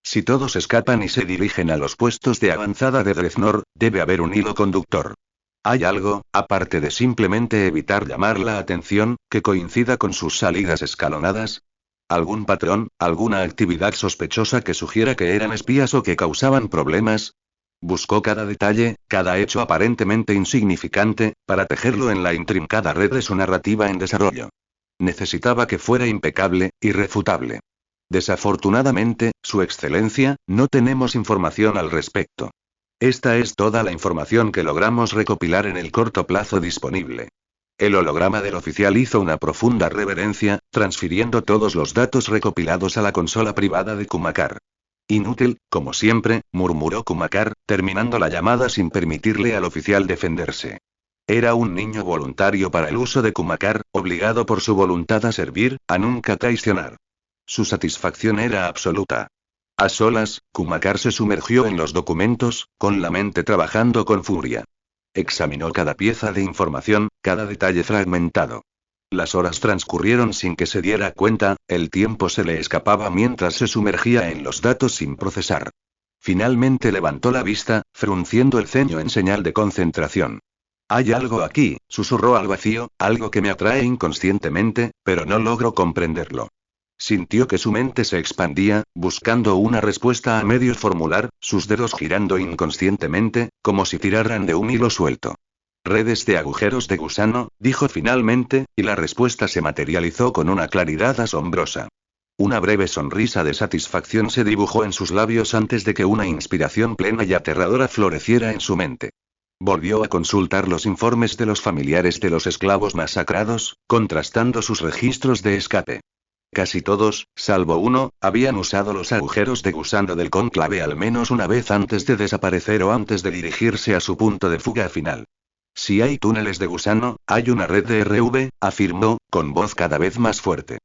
Si todos escapan y se dirigen a los puestos de avanzada de Dreadnought, debe haber un hilo conductor. ¿Hay algo, aparte de simplemente evitar llamar la atención, que coincida con sus salidas escalonadas? ¿Algún patrón, alguna actividad sospechosa que sugiera que eran espías o que causaban problemas? Buscó cada detalle, cada hecho aparentemente insignificante, para tejerlo en la intrincada red de su narrativa en desarrollo. Necesitaba que fuera impecable, irrefutable. Desafortunadamente, Su Excelencia, no tenemos información al respecto. Esta es toda la información que logramos recopilar en el corto plazo disponible. El holograma del oficial hizo una profunda reverencia, transfiriendo todos los datos recopilados a la consola privada de Kumakar. Inútil, como siempre, murmuró Kumakar, terminando la llamada sin permitirle al oficial defenderse. Era un niño voluntario para el uso de Kumakar, obligado por su voluntad a servir, a nunca traicionar. Su satisfacción era absoluta. A solas, Kumakar se sumergió en los documentos, con la mente trabajando con furia. Examinó cada pieza de información, cada detalle fragmentado. Las horas transcurrieron sin que se diera cuenta, el tiempo se le escapaba mientras se sumergía en los datos sin procesar. Finalmente levantó la vista, frunciendo el ceño en señal de concentración. Hay algo aquí, susurró al vacío, algo que me atrae inconscientemente, pero no logro comprenderlo. Sintió que su mente se expandía, buscando una respuesta a medio formular, sus dedos girando inconscientemente, como si tiraran de un hilo suelto. Redes de agujeros de gusano, dijo finalmente, y la respuesta se materializó con una claridad asombrosa. Una breve sonrisa de satisfacción se dibujó en sus labios antes de que una inspiración plena y aterradora floreciera en su mente. Volvió a consultar los informes de los familiares de los esclavos masacrados, contrastando sus registros de escape. Casi todos, salvo uno, habían usado los agujeros de gusano del cónclave al menos una vez antes de desaparecer o antes de dirigirse a su punto de fuga final. Si hay túneles de gusano, hay una red de RV, afirmó, con voz cada vez más fuerte.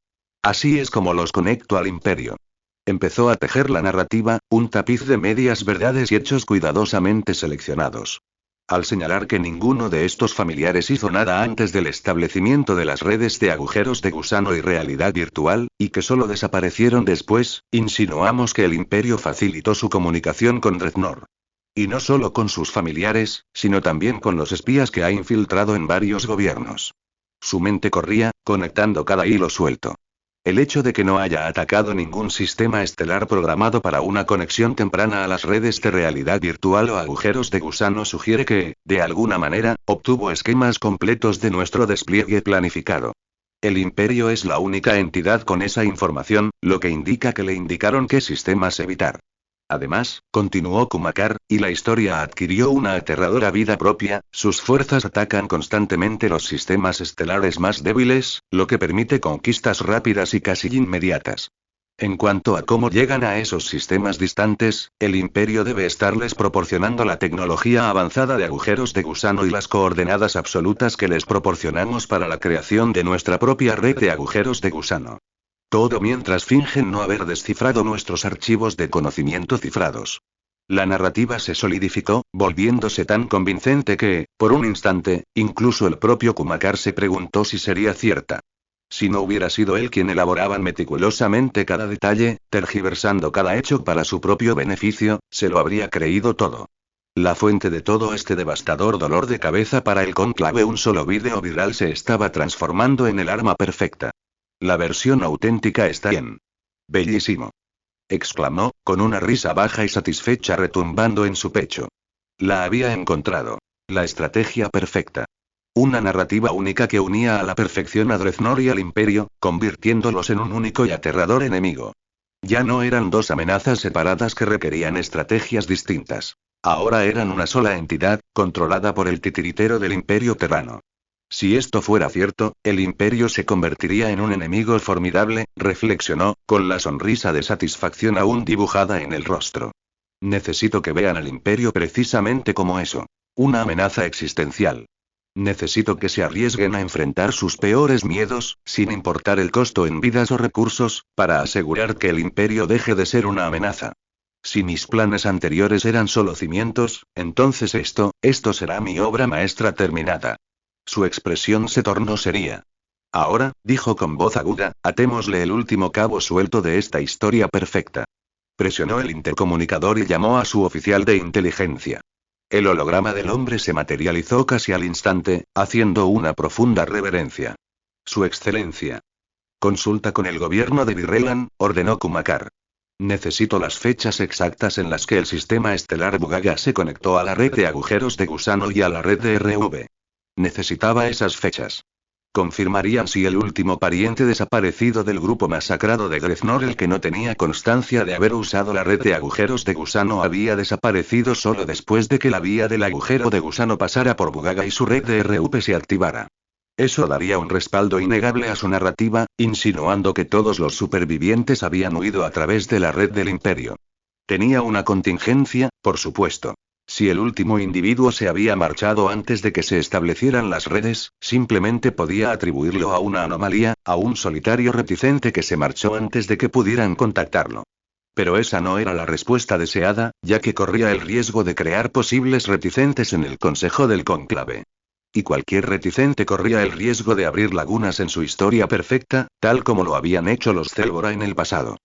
Así es como los conecto al Imperio. Empezó a tejer la narrativa, un tapiz de medias verdades y hechos cuidadosamente seleccionados. Al señalar que ninguno de estos familiares hizo nada antes del establecimiento de las redes de agujeros de gusano y realidad virtual, y que solo desaparecieron después, insinuamos que el Imperio facilitó su comunicación con Dreadnought. Y no solo con sus familiares, sino también con los espías que ha infiltrado en varios gobiernos. Su mente corría, conectando cada hilo suelto. El hecho de que no haya atacado ningún sistema estelar programado para una conexión temprana a las redes de realidad virtual o agujeros de gusano sugiere que, de alguna manera, obtuvo esquemas completos de nuestro despliegue planificado. El Imperio es la única entidad con esa información, lo que indica que le indicaron qué sistemas evitar. Además, continuó Kumakar, y la historia adquirió una aterradora vida propia, sus fuerzas atacan constantemente los sistemas estelares más débiles, lo que permite conquistas rápidas y casi inmediatas. En cuanto a cómo llegan a esos sistemas distantes, el Imperio debe estarles proporcionando la tecnología avanzada de agujeros de gusano y las coordenadas absolutas que les proporcionamos para la creación de nuestra propia red de agujeros de gusano. Todo mientras fingen no haber descifrado nuestros archivos de conocimiento cifrados. La narrativa se solidificó, volviéndose tan convincente que, por un instante, incluso el propio Kumakar se preguntó si sería cierta. Si no hubiera sido él quien elaboraba meticulosamente cada detalle, tergiversando cada hecho para su propio beneficio, se lo habría creído todo. La fuente de todo este devastador dolor de cabeza para el cónclave, un solo vídeo viral, se estaba transformando en el arma perfecta. La versión auténtica está bien. Bellísimo. Exclamó, con una risa baja y satisfecha retumbando en su pecho. La había encontrado. La estrategia perfecta. Una narrativa única que unía a la perfección a Dreznor y al Imperio, convirtiéndolos en un único y aterrador enemigo. Ya no eran dos amenazas separadas que requerían estrategias distintas. Ahora eran una sola entidad, controlada por el titiritero del Imperio Terrano. Si esto fuera cierto, el Imperio se convertiría en un enemigo formidable, reflexionó, con la sonrisa de satisfacción aún dibujada en el rostro. Necesito que vean al Imperio precisamente como eso. Una amenaza existencial. Necesito que se arriesguen a enfrentar sus peores miedos, sin importar el costo en vidas o recursos, para asegurar que el Imperio deje de ser una amenaza. Si mis planes anteriores eran solo cimientos, entonces esto será mi obra maestra terminada. Su expresión se tornó seria. Ahora, dijo con voz aguda, atémosle el último cabo suelto de esta historia perfecta. Presionó el intercomunicador y llamó a su oficial de inteligencia. El holograma del hombre se materializó casi al instante, haciendo una profunda reverencia. Su excelencia. Consulta con el gobierno de Virrelan, ordenó Kumakar. Necesito las fechas exactas en las que el sistema estelar Bugaga se conectó a la red de agujeros de gusano y a la red de RV. Necesitaba esas fechas. Confirmarían si el último pariente desaparecido del grupo masacrado de Dreznor, el que no tenía constancia de haber usado la red de agujeros de gusano, había desaparecido solo después de que la vía del agujero de gusano pasara por Bugaga y su red de RV se activara. Eso daría un respaldo innegable a su narrativa, insinuando que todos los supervivientes habían huido a través de la red del Imperio. Tenía una contingencia, por supuesto. Si el último individuo se había marchado antes de que se establecieran las redes, simplemente podía atribuirlo a una anomalía, a un solitario reticente que se marchó antes de que pudieran contactarlo. Pero esa no era la respuesta deseada, ya que corría el riesgo de crear posibles reticentes en el Consejo del Cónclave. Y cualquier reticente corría el riesgo de abrir lagunas en su historia perfecta, tal como lo habían hecho los Célbora en el pasado.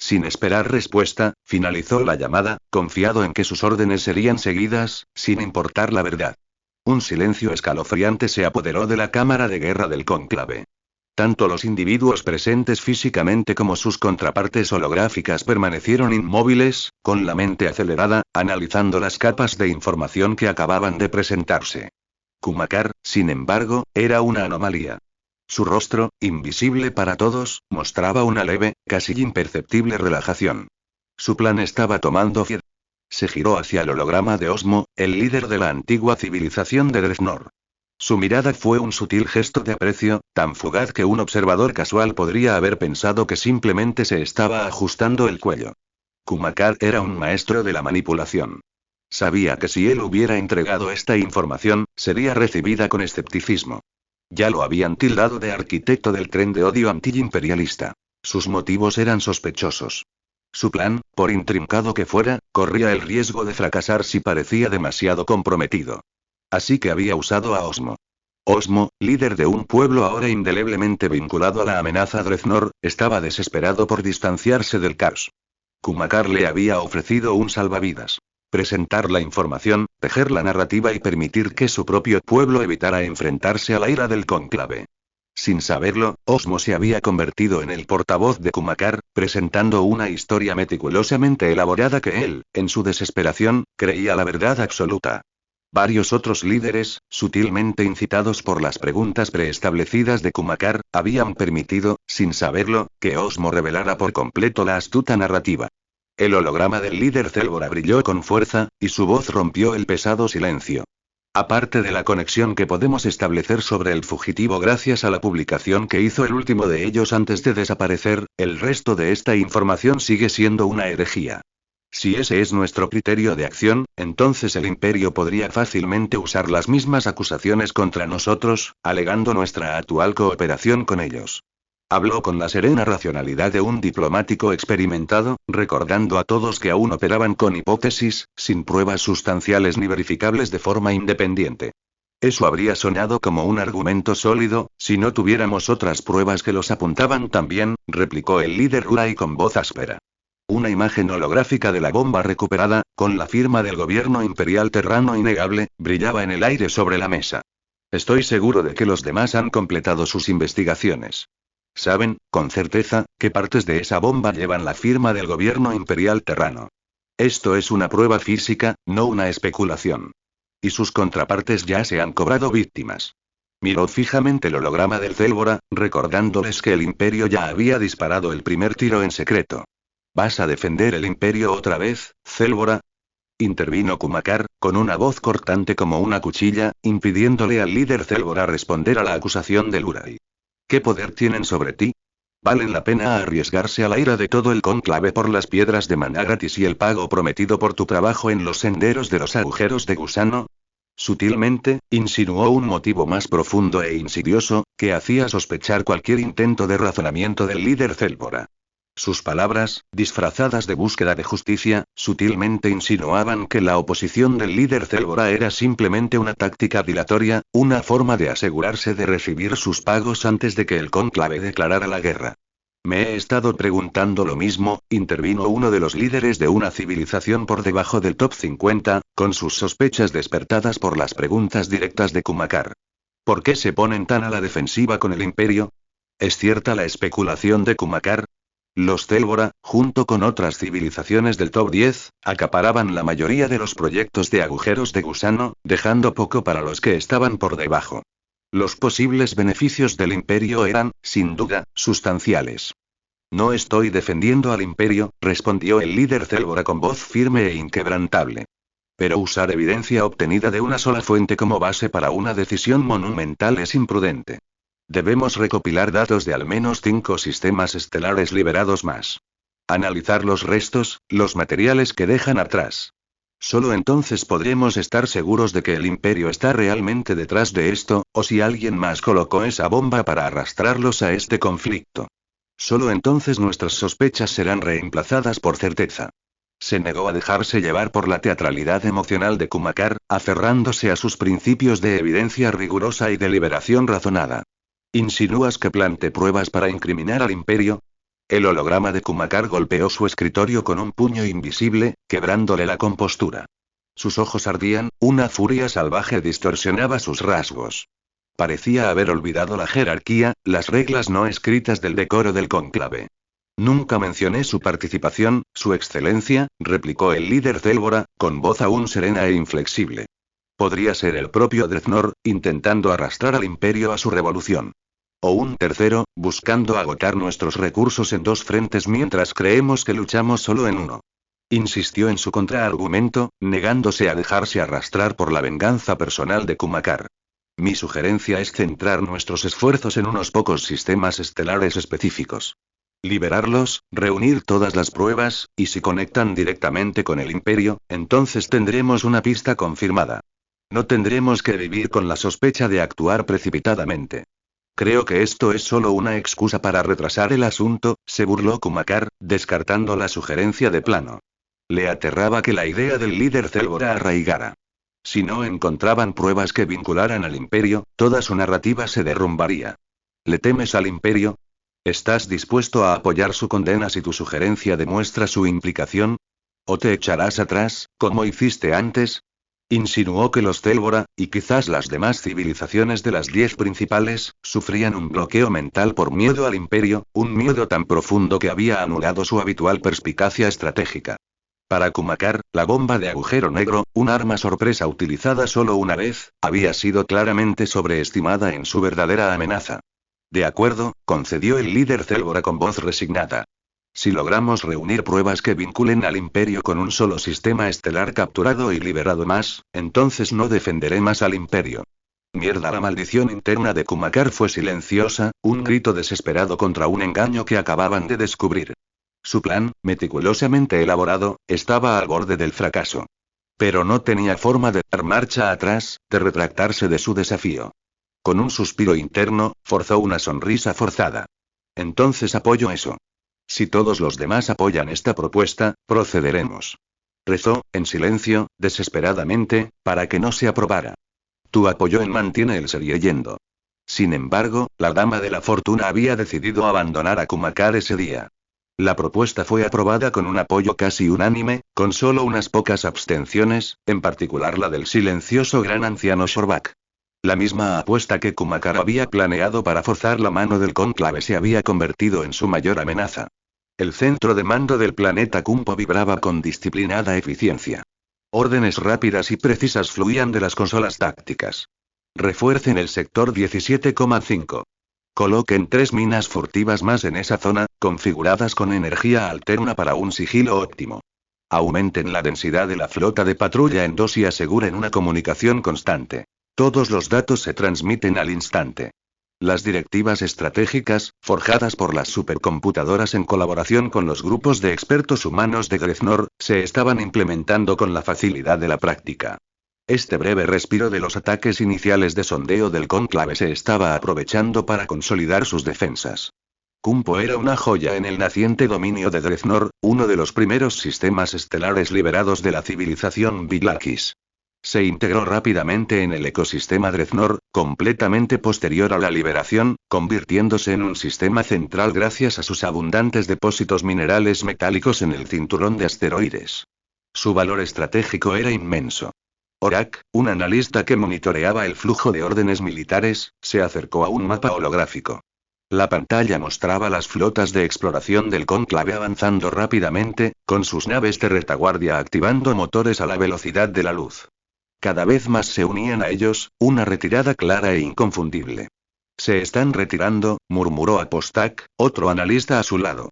Sin esperar respuesta, finalizó la llamada, confiado en que sus órdenes serían seguidas, sin importar la verdad. Un silencio escalofriante se apoderó de la cámara de guerra del cónclave. Tanto los individuos presentes físicamente como sus contrapartes holográficas permanecieron inmóviles, con la mente acelerada, analizando las capas de información que acababan de presentarse. Kumakar, sin embargo, era una anomalía. Su rostro, invisible para todos, mostraba una leve, casi imperceptible relajación. Su plan estaba tomando forma. Se giró hacia el holograma de Osmo, el líder de la antigua civilización de Dreznor. Su mirada fue un sutil gesto de aprecio, tan fugaz que un observador casual podría haber pensado que simplemente se estaba ajustando el cuello. Kumakar era un maestro de la manipulación. Sabía que si él hubiera entregado esta información, sería recibida con escepticismo. Ya lo habían tildado de arquitecto del tren de odio antiimperialista. Sus motivos eran sospechosos. Su plan, por intrincado que fuera, corría el riesgo de fracasar si parecía demasiado comprometido. Así que había usado a Osmo. Osmo, líder de un pueblo ahora indeleblemente vinculado a la amenaza Dreznor, estaba desesperado por distanciarse del caos. Kumakar le había ofrecido un salvavidas. presentar la información, tejer la narrativa y permitir que su propio pueblo evitara enfrentarse a la ira del cónclave. Sin saberlo, Osmo se había convertido en el portavoz de Kumakar, presentando una historia meticulosamente elaborada que él, en su desesperación, creía la verdad absoluta. Varios otros líderes, sutilmente incitados por las preguntas preestablecidas de Kumakar, habían permitido, sin saberlo, que Osmo revelara por completo la astuta narrativa. El holograma del líder Célbora brilló con fuerza, y su voz rompió el pesado silencio. Aparte de la conexión que podemos establecer sobre el fugitivo gracias a la publicación que hizo el último de ellos antes de desaparecer, el resto de esta información sigue siendo una herejía. Si ese es nuestro criterio de acción, entonces el Imperio podría fácilmente usar las mismas acusaciones contra nosotros, alegando nuestra actual cooperación con ellos. Habló con la serena racionalidad de un diplomático experimentado, recordando a todos que aún operaban con hipótesis, sin pruebas sustanciales ni verificables de forma independiente. Eso habría sonado como un argumento sólido, si no tuviéramos otras pruebas que los apuntaban también, replicó el líder Rurai con voz áspera. Una imagen holográfica de la bomba recuperada, con la firma del gobierno imperial terrano innegable, brillaba en el aire sobre la mesa. Estoy seguro de que los demás han completado sus investigaciones. Saben, con certeza, qué partes de esa bomba llevan la firma del gobierno imperial terrano. Esto es una prueba física, no una especulación. Y sus contrapartes ya se han cobrado víctimas. Miró fijamente el holograma del Célbora, recordándoles que el Imperio ya había disparado el primer tiro en secreto. ¿Vas a defender el Imperio otra vez, Célbora? Intervino Kumakar, con una voz cortante como una cuchilla, impidiéndole al líder Célbora responder a la acusación del Urai. ¿Qué poder tienen sobre ti? ¿Valen la pena arriesgarse a la ira de todo el cónclave por las piedras de maná gratis y el pago prometido por tu trabajo en los senderos de los agujeros de gusano? Sutilmente, insinuó un motivo más profundo e insidioso, que hacía sospechar cualquier intento de razonamiento del líder Célbora. Sus palabras, disfrazadas de búsqueda de justicia, sutilmente insinuaban que la oposición del líder Célbora era simplemente una táctica dilatoria, una forma de asegurarse de recibir sus pagos antes de que el cónclave declarara la guerra. Me he estado preguntando lo mismo, intervino uno de los líderes de una civilización por debajo del top 50, con sus sospechas despertadas por las preguntas directas de Kumakar. ¿Por qué se ponen tan a la defensiva con el Imperio? ¿Es cierta la especulación de Kumakar? Los Célbora, junto con otras civilizaciones del top 10, acaparaban la mayoría de los proyectos de agujeros de gusano, dejando poco para los que estaban por debajo. Los posibles beneficios del Imperio eran, sin duda, sustanciales. No estoy defendiendo al Imperio, respondió el líder Célbora con voz firme e inquebrantable. Pero usar evidencia obtenida de una sola fuente como base para una decisión monumental es imprudente. Debemos recopilar datos de al menos 5 sistemas estelares liberados más. Analizar los restos, los materiales que dejan atrás. Solo entonces podremos estar seguros de que el Imperio está realmente detrás de esto, o si alguien más colocó esa bomba para arrastrarlos a este conflicto. Solo entonces nuestras sospechas serán reemplazadas por certeza. Se negó a dejarse llevar por la teatralidad emocional de Kumakar, aferrándose a sus principios de evidencia rigurosa y deliberación razonada. ¿Insinúas que plante pruebas para incriminar al Imperio? El holograma de Kumakar golpeó su escritorio con un puño invisible, quebrándole la compostura. Sus ojos ardían, una furia salvaje distorsionaba sus rasgos. Parecía haber olvidado la jerarquía, las reglas no escritas del decoro del cónclave. Nunca mencioné su participación, su excelencia, replicó el líder Célbora, con voz aún serena e inflexible. Podría ser el propio Dreadnought, intentando arrastrar al Imperio a su revolución. O un tercero, buscando agotar nuestros recursos en 2 frentes mientras creemos que luchamos solo en uno. Insistió en su contraargumento, negándose a dejarse arrastrar por la venganza personal de Kumakar. Mi sugerencia es centrar nuestros esfuerzos en unos pocos sistemas estelares específicos. Liberarlos, reunir todas las pruebas, y si conectan directamente con el Imperio, entonces tendremos una pista confirmada. No tendremos que vivir con la sospecha de actuar precipitadamente. Creo que esto es solo una excusa para retrasar el asunto, se burló Kumakar, descartando la sugerencia de plano. Le aterraba que la idea del líder Célbora arraigara. Si no encontraban pruebas que vincularan al Imperio, toda su narrativa se derrumbaría. ¿Le temes al Imperio? ¿Estás dispuesto a apoyar su condena si tu sugerencia demuestra su implicación? ¿O te echarás atrás, como hiciste antes? Insinuó que los Célbora, y quizás las demás civilizaciones de las 10 principales, sufrían un bloqueo mental por miedo al imperio, un miedo tan profundo que había anulado su habitual perspicacia estratégica. Para Kumakar, la bomba de agujero negro, un arma sorpresa utilizada solo una vez, había sido claramente sobreestimada en su verdadera amenaza. De acuerdo, concedió el líder Célbora con voz resignada. Si logramos reunir pruebas que vinculen al imperio con un solo sistema estelar capturado y liberado más, entonces no defenderé más al imperio. Mierda, la maldición interna de Kumakar fue silenciosa, un grito desesperado contra un engaño que acababan de descubrir. Su plan, meticulosamente elaborado, estaba al borde del fracaso. Pero no tenía forma de dar marcha atrás, de retractarse de su desafío. Con un suspiro interno, forzó una sonrisa forzada. Entonces apoyo eso. Si todos los demás apoyan esta propuesta, procederemos. Rezó, en silencio, desesperadamente, para que no se aprobara. Tu apoyo en mantiene el serie yendo. Sin embargo, la dama de la fortuna había decidido abandonar a Kumakar ese día. La propuesta fue aprobada con un apoyo casi unánime, con solo unas pocas abstenciones, en particular la del silencioso gran anciano Shorbak. La misma apuesta que Kumakar había planeado para forzar la mano del cónclave se había convertido en su mayor amenaza. El centro de mando del planeta Kumpo vibraba con disciplinada eficiencia. Órdenes rápidas y precisas fluían de las consolas tácticas. Refuercen el sector 17,5. Coloquen 3 minas furtivas más en esa zona, configuradas con energía alterna para un sigilo óptimo. Aumenten la densidad de la flota de patrulla en 2 y aseguren una comunicación constante. Todos los datos se transmiten al instante. Las directivas estratégicas, forjadas por las supercomputadoras en colaboración con los grupos de expertos humanos de Greznor, se estaban implementando con la facilidad de la práctica. Este breve respiro de los ataques iniciales de sondeo del cónclave se estaba aprovechando para consolidar sus defensas. Kumpo era una joya en el naciente dominio de Greznor, uno de los primeros sistemas estelares liberados de la civilización Villakis. Se integró rápidamente en el ecosistema Dreznor, completamente posterior a la liberación, convirtiéndose en un sistema central gracias a sus abundantes depósitos minerales metálicos en el cinturón de asteroides. Su valor estratégico era inmenso. Orak, un analista que monitoreaba el flujo de órdenes militares, se acercó a un mapa holográfico. La pantalla mostraba las flotas de exploración del cónclave avanzando rápidamente, con sus naves de retaguardia activando motores a la velocidad de la luz. Cada vez más se unían a ellos, una retirada clara e inconfundible. Se están retirando, murmuró Apostak, otro analista a su lado.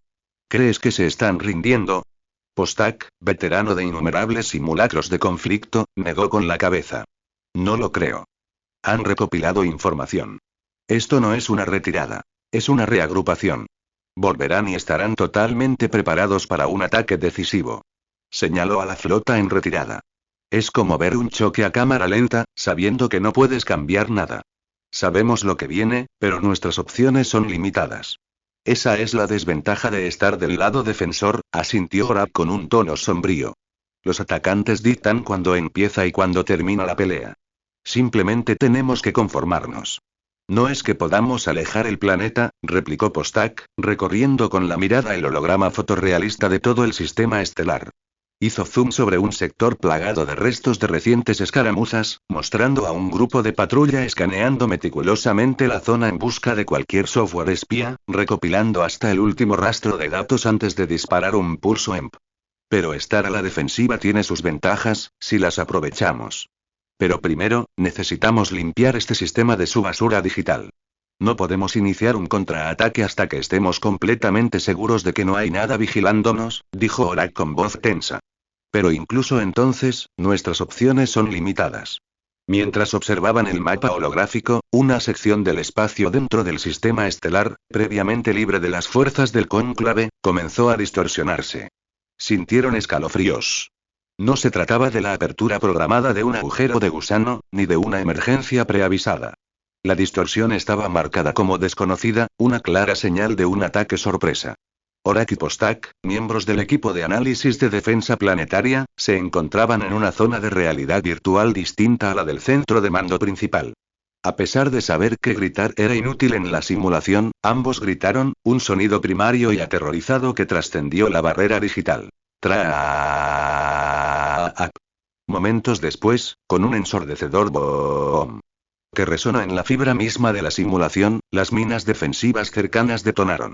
¿Crees que se están rindiendo? Postak, veterano de innumerables simulacros de conflicto, negó con la cabeza. No lo creo. Han recopilado información. Esto no es una retirada. Es una reagrupación. Volverán y estarán totalmente preparados para un ataque decisivo. Señaló a la flota en retirada. Es como ver un choque a cámara lenta, sabiendo que no puedes cambiar nada. Sabemos lo que viene, pero nuestras opciones son limitadas. Esa es la desventaja de estar del lado defensor, asintió Orab con un tono sombrío. Los atacantes dictan cuándo empieza y cuándo termina la pelea. Simplemente tenemos que conformarnos. No es que podamos alejar el planeta, replicó Postak, recorriendo con la mirada el holograma fotorrealista de todo el sistema estelar. Hizo zoom sobre un sector plagado de restos de recientes escaramuzas, mostrando a un grupo de patrulla escaneando meticulosamente la zona en busca de cualquier software espía, recopilando hasta el último rastro de datos antes de disparar un pulso EMP. Pero estar a la defensiva tiene sus ventajas, si las aprovechamos. Pero primero, necesitamos limpiar este sistema de su basura digital. No podemos iniciar un contraataque hasta que estemos completamente seguros de que no hay nada vigilándonos, dijo Orak con voz tensa. Pero incluso entonces, nuestras opciones son limitadas. Mientras observaban el mapa holográfico, una sección del espacio dentro del sistema estelar, previamente libre de las fuerzas del cónclave, comenzó a distorsionarse. Sintieron escalofríos. No se trataba de la apertura programada de un agujero de gusano, ni de una emergencia preavisada. La distorsión estaba marcada como desconocida, una clara señal de un ataque sorpresa. Orak y Postak, miembros del equipo de análisis de defensa planetaria, se encontraban en una zona de realidad virtual distinta a la del centro de mando principal. A pesar de saber que gritar era inútil en la simulación, ambos gritaron, un sonido primario y aterrorizado que trascendió la barrera digital. Momentos después, con un ensordecedor boom que resonó en la fibra misma de la simulación, las minas defensivas cercanas detonaron.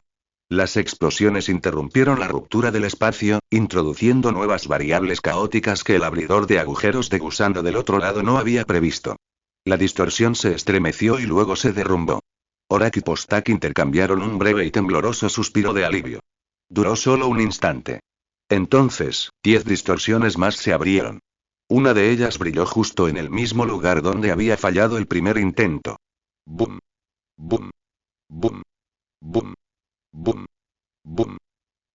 Las explosiones interrumpieron la ruptura del espacio, introduciendo nuevas variables caóticas que el abridor de agujeros de gusano del otro lado no había previsto. La distorsión se estremeció y luego se derrumbó. Orak y Postak intercambiaron un breve y tembloroso suspiro de alivio. Duró solo un instante. Entonces, 10 distorsiones más se abrieron. Una de ellas brilló justo en el mismo lugar donde había fallado el primer intento. Boom. Boom. Boom. Boom. Boom. Boom.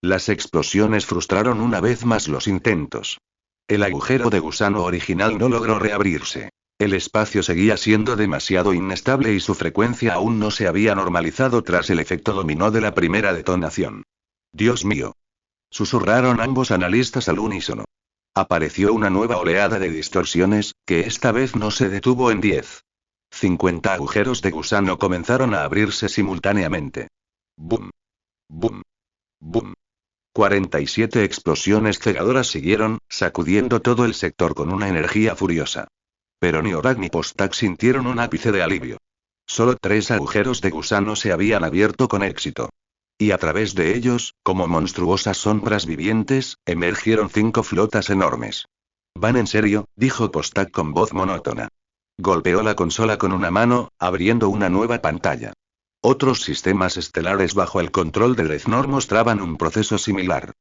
Las explosiones frustraron una vez más los intentos. El agujero de gusano original no logró reabrirse. El espacio seguía siendo demasiado inestable y su frecuencia aún no se había normalizado tras el efecto dominó de la primera detonación. Dios mío. Susurraron ambos analistas al unísono. Apareció una nueva oleada de distorsiones, que esta vez no se detuvo en 10. 50 agujeros de gusano comenzaron a abrirse simultáneamente. Boom. Boom. Boom. 47 explosiones cegadoras siguieron, sacudiendo todo el sector con una energía furiosa. Pero ni Orak ni Postak sintieron un ápice de alivio. Solo 3 agujeros de gusano se habían abierto con éxito. Y a través de ellos, como monstruosas sombras vivientes, emergieron 5 flotas enormes. «¿Van en serio?», dijo Postak con voz monótona. Golpeó la consola con una mano, abriendo una nueva pantalla. Otros sistemas estelares bajo el control de Reznor mostraban un proceso similar.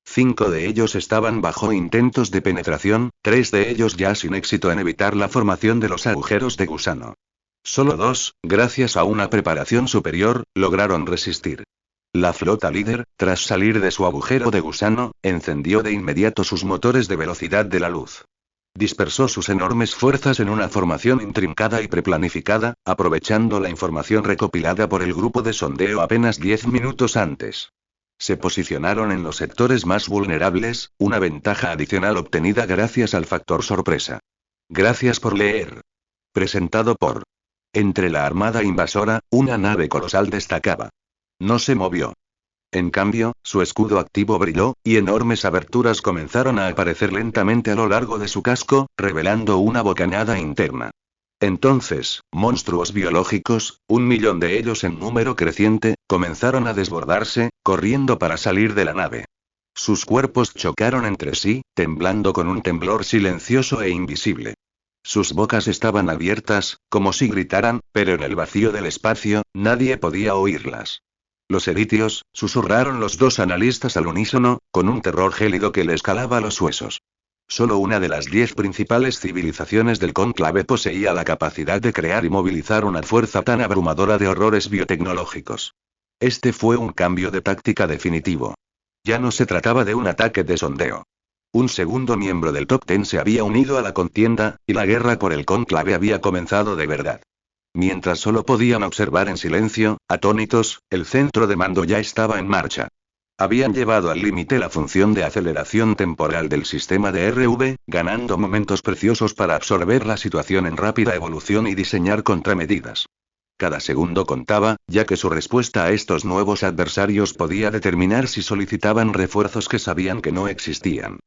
5 de ellos estaban bajo intentos de penetración, 3 de ellos ya sin éxito en evitar la formación de los agujeros de gusano. Solo 2, gracias a una preparación superior, lograron resistir. La flota líder, tras salir de su agujero de gusano, encendió de inmediato sus motores de velocidad de la luz. Dispersó sus enormes fuerzas en una formación intrincada y preplanificada, aprovechando la información recopilada por el grupo de sondeo apenas 10 minutos antes. Se posicionaron en los sectores más vulnerables, una ventaja adicional obtenida gracias al factor sorpresa. Gracias por leer. Presentado por. Entre la armada invasora, una nave colosal destacaba. No se movió. En cambio, su escudo activo brilló, y enormes aberturas comenzaron a aparecer lentamente a lo largo de su casco, revelando una bocanada interna. Entonces, monstruos biológicos, 1.000.000 de ellos en número creciente, comenzaron a desbordarse, corriendo para salir de la nave. Sus cuerpos chocaron entre sí, temblando con un temblor silencioso e invisible. Sus bocas estaban abiertas, como si gritaran, pero en el vacío del espacio, nadie podía oírlas. Los eritios, susurraron los 2 analistas al unísono, con un terror gélido que les calaba los huesos. Solo una de las 10 principales civilizaciones del cónclave poseía la capacidad de crear y movilizar una fuerza tan abrumadora de horrores biotecnológicos. Este fue un cambio de táctica definitivo. Ya no se trataba de un ataque de sondeo. Un segundo miembro del Top Ten se había unido a la contienda, y la guerra por el cónclave había comenzado de verdad. Mientras solo podían observar en silencio, atónitos, el centro de mando ya estaba en marcha. Habían llevado al límite la función de aceleración temporal del sistema de RV, ganando momentos preciosos para absorber la situación en rápida evolución y diseñar contramedidas. Cada segundo contaba, ya que su respuesta a estos nuevos adversarios podía determinar si solicitaban refuerzos que sabían que no existían.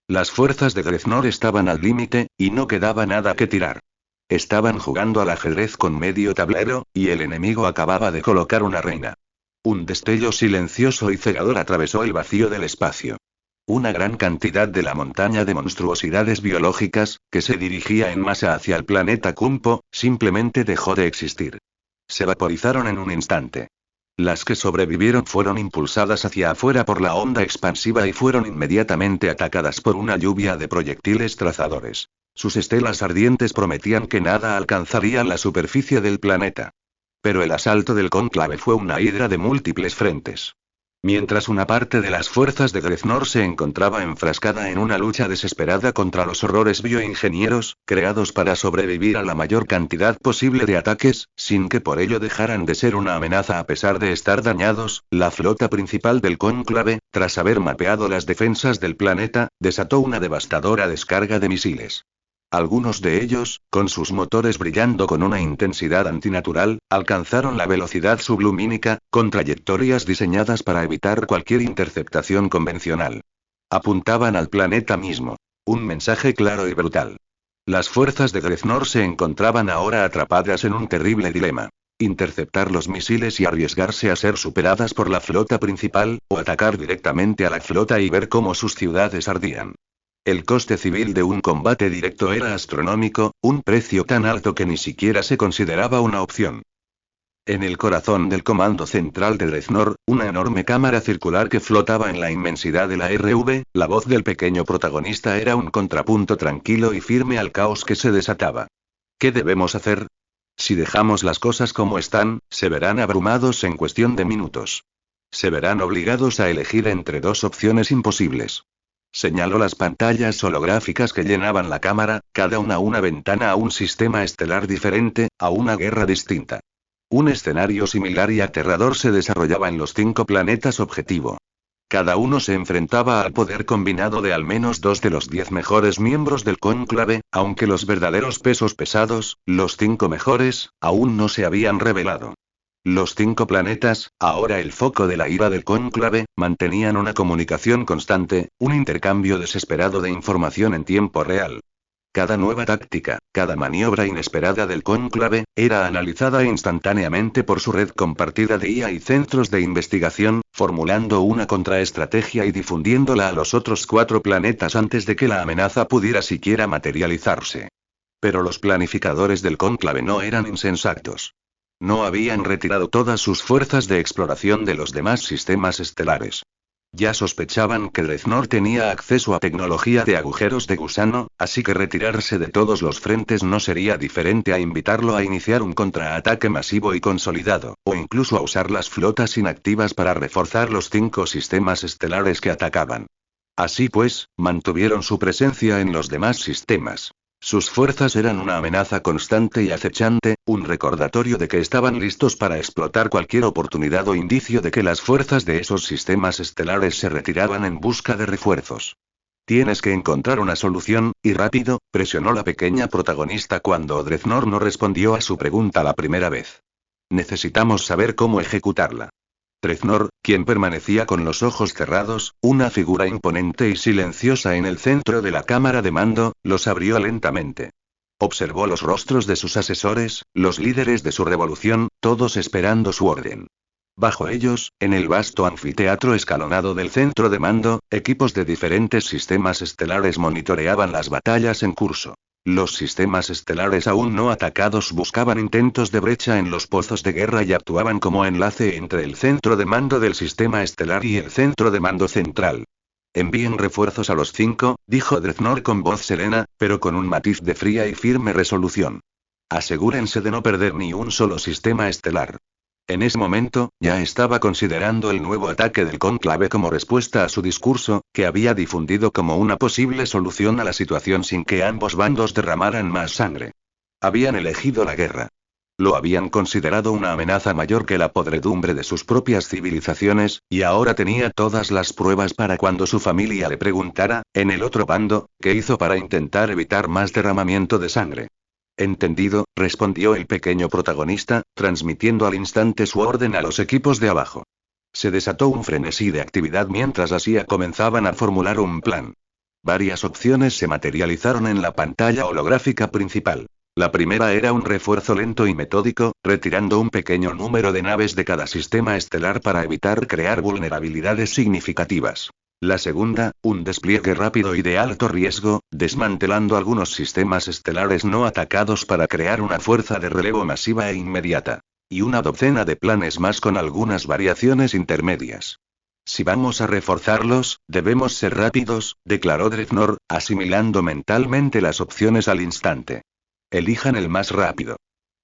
Las fuerzas de Reznor estaban al límite, y no quedaba nada que tirar. Estaban jugando al ajedrez con medio tablero, y el enemigo acababa de colocar una reina. Un destello silencioso y cegador atravesó el vacío del espacio. Una gran cantidad de la montaña de monstruosidades biológicas, que se dirigía en masa hacia el planeta Kumpo, simplemente dejó de existir. Se vaporizaron en un instante. Las que sobrevivieron fueron impulsadas hacia afuera por la onda expansiva y fueron inmediatamente atacadas por una lluvia de proyectiles trazadores. Sus estelas ardientes prometían que nada alcanzaría la superficie del planeta. Pero el asalto del cónclave fue una hidra de múltiples frentes. Mientras una parte de las fuerzas de Reznor se encontraba enfrascada en una lucha desesperada contra los horrores bioingenieros, creados para sobrevivir a la mayor cantidad posible de ataques, sin que por ello dejaran de ser una amenaza a pesar de estar dañados, la flota principal del cónclave, tras haber mapeado las defensas del planeta, desató una devastadora descarga de misiles. Algunos de ellos, con sus motores brillando con una intensidad antinatural, alcanzaron la velocidad sublumínica, con trayectorias diseñadas para evitar cualquier interceptación convencional. Apuntaban al planeta mismo. Un mensaje claro y brutal. Las fuerzas de Dreadnought se encontraban ahora atrapadas en un terrible dilema. Interceptar los misiles y arriesgarse a ser superadas por la flota principal, o atacar directamente a la flota y ver cómo sus ciudades ardían. El coste civil de un combate directo era astronómico, un precio tan alto que ni siquiera se consideraba una opción. En el corazón del comando central de Dreadnought, una enorme cámara circular que flotaba en la inmensidad de la RV, la voz del pequeño protagonista era un contrapunto tranquilo y firme al caos que se desataba. ¿Qué debemos hacer? Si dejamos las cosas como están, se verán abrumados en cuestión de minutos. Se verán obligados a elegir entre dos opciones imposibles. Señaló las pantallas holográficas que llenaban la cámara, cada una ventana a un sistema estelar diferente, a una guerra distinta. Un escenario similar y aterrador se desarrollaba en los 5 planetas objetivo. Cada uno se enfrentaba al poder combinado de al menos 2 de los 10 mejores miembros del cónclave, aunque los verdaderos pesos pesados, los 5 mejores, aún no se habían revelado. Los 5 planetas, ahora el foco de la ira del cónclave, mantenían una comunicación constante, un intercambio desesperado de información en tiempo real. Cada nueva táctica, cada maniobra inesperada del cónclave, era analizada instantáneamente por su red compartida de IA y centros de investigación, formulando una contraestrategia y difundiéndola a los otros 4 planetas antes de que la amenaza pudiera siquiera materializarse. Pero los planificadores del cónclave no eran insensatos. No habían retirado todas sus fuerzas de exploración de los demás sistemas estelares. Ya sospechaban que Dreadnought tenía acceso a tecnología de agujeros de gusano, así que retirarse de todos los frentes no sería diferente a invitarlo a iniciar un contraataque masivo y consolidado, o incluso a usar las flotas inactivas para reforzar los 5 sistemas estelares que atacaban. Así pues, mantuvieron su presencia en los demás sistemas. Sus fuerzas eran una amenaza constante y acechante, un recordatorio de que estaban listos para explotar cualquier oportunidad o indicio de que las fuerzas de esos sistemas estelares se retiraban en busca de refuerzos. Tienes que encontrar una solución, y rápido, presionó la pequeña protagonista cuando Dreadnought no respondió a su pregunta la primera vez. Necesitamos saber cómo ejecutarla. Dreadnought, quien permanecía con los ojos cerrados, una figura imponente y silenciosa en el centro de la cámara de mando, los abrió lentamente. Observó los rostros de sus asesores, los líderes de su revolución, todos esperando su orden. Bajo ellos, en el vasto anfiteatro escalonado del centro de mando, equipos de diferentes sistemas estelares monitoreaban las batallas en curso. Los sistemas estelares aún no atacados buscaban intentos de brecha en los pozos de guerra y actuaban como enlace entre el centro de mando del sistema estelar y el centro de mando central. Envíen refuerzos a los 5, dijo Dreadnought con voz serena, pero con un matiz de fría y firme resolución. Asegúrense de no perder ni un solo sistema estelar. En ese momento, ya estaba considerando el nuevo ataque del cónclave como respuesta a su discurso, que había difundido como una posible solución a la situación sin que ambos bandos derramaran más sangre. Habían elegido la guerra. Lo habían considerado una amenaza mayor que la podredumbre de sus propias civilizaciones, y ahora tenía todas las pruebas para cuando su familia le preguntara, en el otro bando, qué hizo para intentar evitar más derramamiento de sangre. Entendido, respondió el pequeño protagonista, transmitiendo al instante su orden a los equipos de abajo. Se desató un frenesí de actividad mientras las IA comenzaban a formular un plan. Varias opciones se materializaron en la pantalla holográfica principal. La primera era un refuerzo lento y metódico, retirando un pequeño número de naves de cada sistema estelar para evitar crear vulnerabilidades significativas. La segunda, un despliegue rápido y de alto riesgo, desmantelando algunos sistemas estelares no atacados para crear una fuerza de relevo masiva e inmediata. Y una docena de planes más con algunas variaciones intermedias. Si vamos a reforzarlos, debemos ser rápidos, declaró Dreadnought, asimilando mentalmente las opciones al instante. Elijan el más rápido.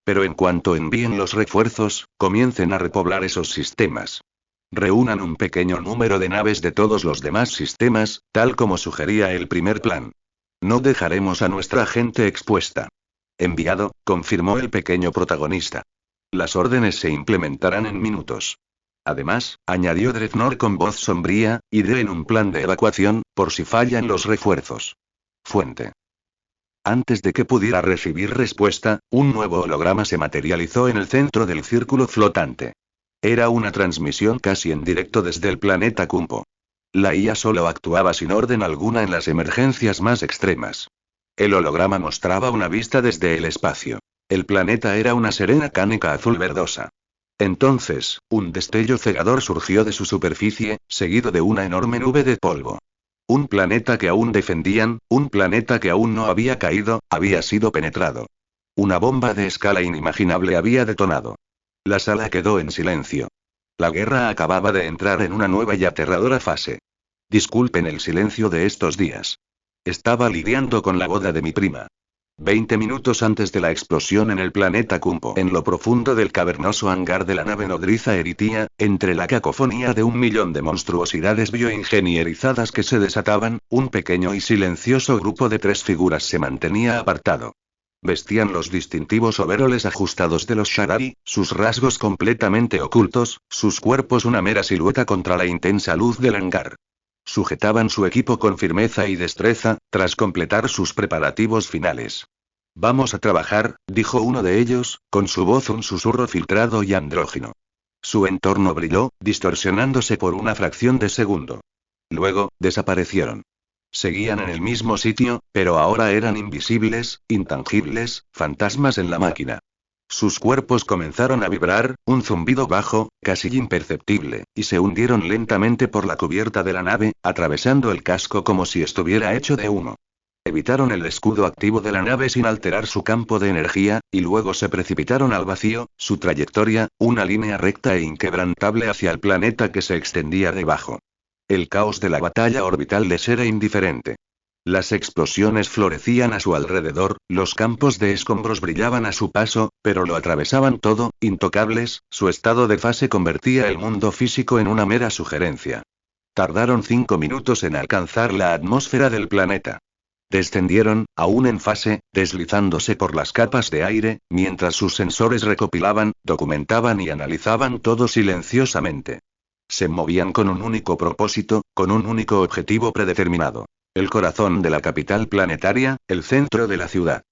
Pero en cuanto envíen los refuerzos, comiencen a repoblar esos sistemas. Reúnan un pequeño número de naves de todos los demás sistemas, tal como sugería el primer plan. No dejaremos a nuestra gente expuesta. Enviado, confirmó el pequeño protagonista. Las órdenes se implementarán en minutos. Además, añadió Dreadnought con voz sombría, iré en un plan de evacuación, por si fallan los refuerzos. Fuente. Antes de que pudiera recibir respuesta, un nuevo holograma se materializó en el centro del círculo flotante. Era una transmisión casi en directo desde el planeta Kumpo. La IA solo actuaba sin orden alguna en las emergencias más extremas. El holograma mostraba una vista desde el espacio. El planeta era una serena cánica azul verdosa. Entonces, un destello cegador surgió de su superficie, seguido de una enorme nube de polvo. Un planeta que aún defendían, un planeta que aún no había caído, había sido penetrado. Una bomba de escala inimaginable había detonado. La sala quedó en silencio. La guerra acababa de entrar en una nueva y aterradora fase. Disculpen el silencio de estos días. Estaba lidiando con la boda de mi prima. 20 minutos antes de la explosión en el planeta Kumpo, en lo profundo del cavernoso hangar de la nave nodriza Eritia, entre la cacofonía de 1.000.000 de monstruosidades bioingenierizadas que se desataban, un pequeño y silencioso grupo de 3 figuras se mantenía apartado. Vestían los distintivos overoles ajustados de los Sharari, sus rasgos completamente ocultos, sus cuerpos una mera silueta contra la intensa luz del hangar. Sujetaban su equipo con firmeza y destreza, tras completar sus preparativos finales. Vamos a trabajar, dijo uno de ellos, con su voz un susurro filtrado y andrógino. Su entorno brilló, distorsionándose por una fracción de segundo. Luego, desaparecieron. Seguían en el mismo sitio, pero ahora eran invisibles, intangibles, fantasmas en la máquina. Sus cuerpos comenzaron a vibrar, un zumbido bajo, casi imperceptible, y se hundieron lentamente por la cubierta de la nave, atravesando el casco como si estuviera hecho de humo. Evitaron el escudo activo de la nave sin alterar su campo de energía, y luego se precipitaron al vacío, su trayectoria, una línea recta e inquebrantable hacia el planeta que se extendía debajo. El caos de la batalla orbital les era indiferente. Las explosiones florecían a su alrededor, los campos de escombros brillaban a su paso, pero lo atravesaban todo, intocables, su estado de fase convertía el mundo físico en una mera sugerencia. Tardaron 5 minutos en alcanzar la atmósfera del planeta. Descendieron, aún en fase, deslizándose por las capas de aire, mientras sus sensores recopilaban, documentaban y analizaban todo silenciosamente. Se movían con un único propósito, con un único objetivo predeterminado. El corazón de la capital planetaria, el centro de la ciudad.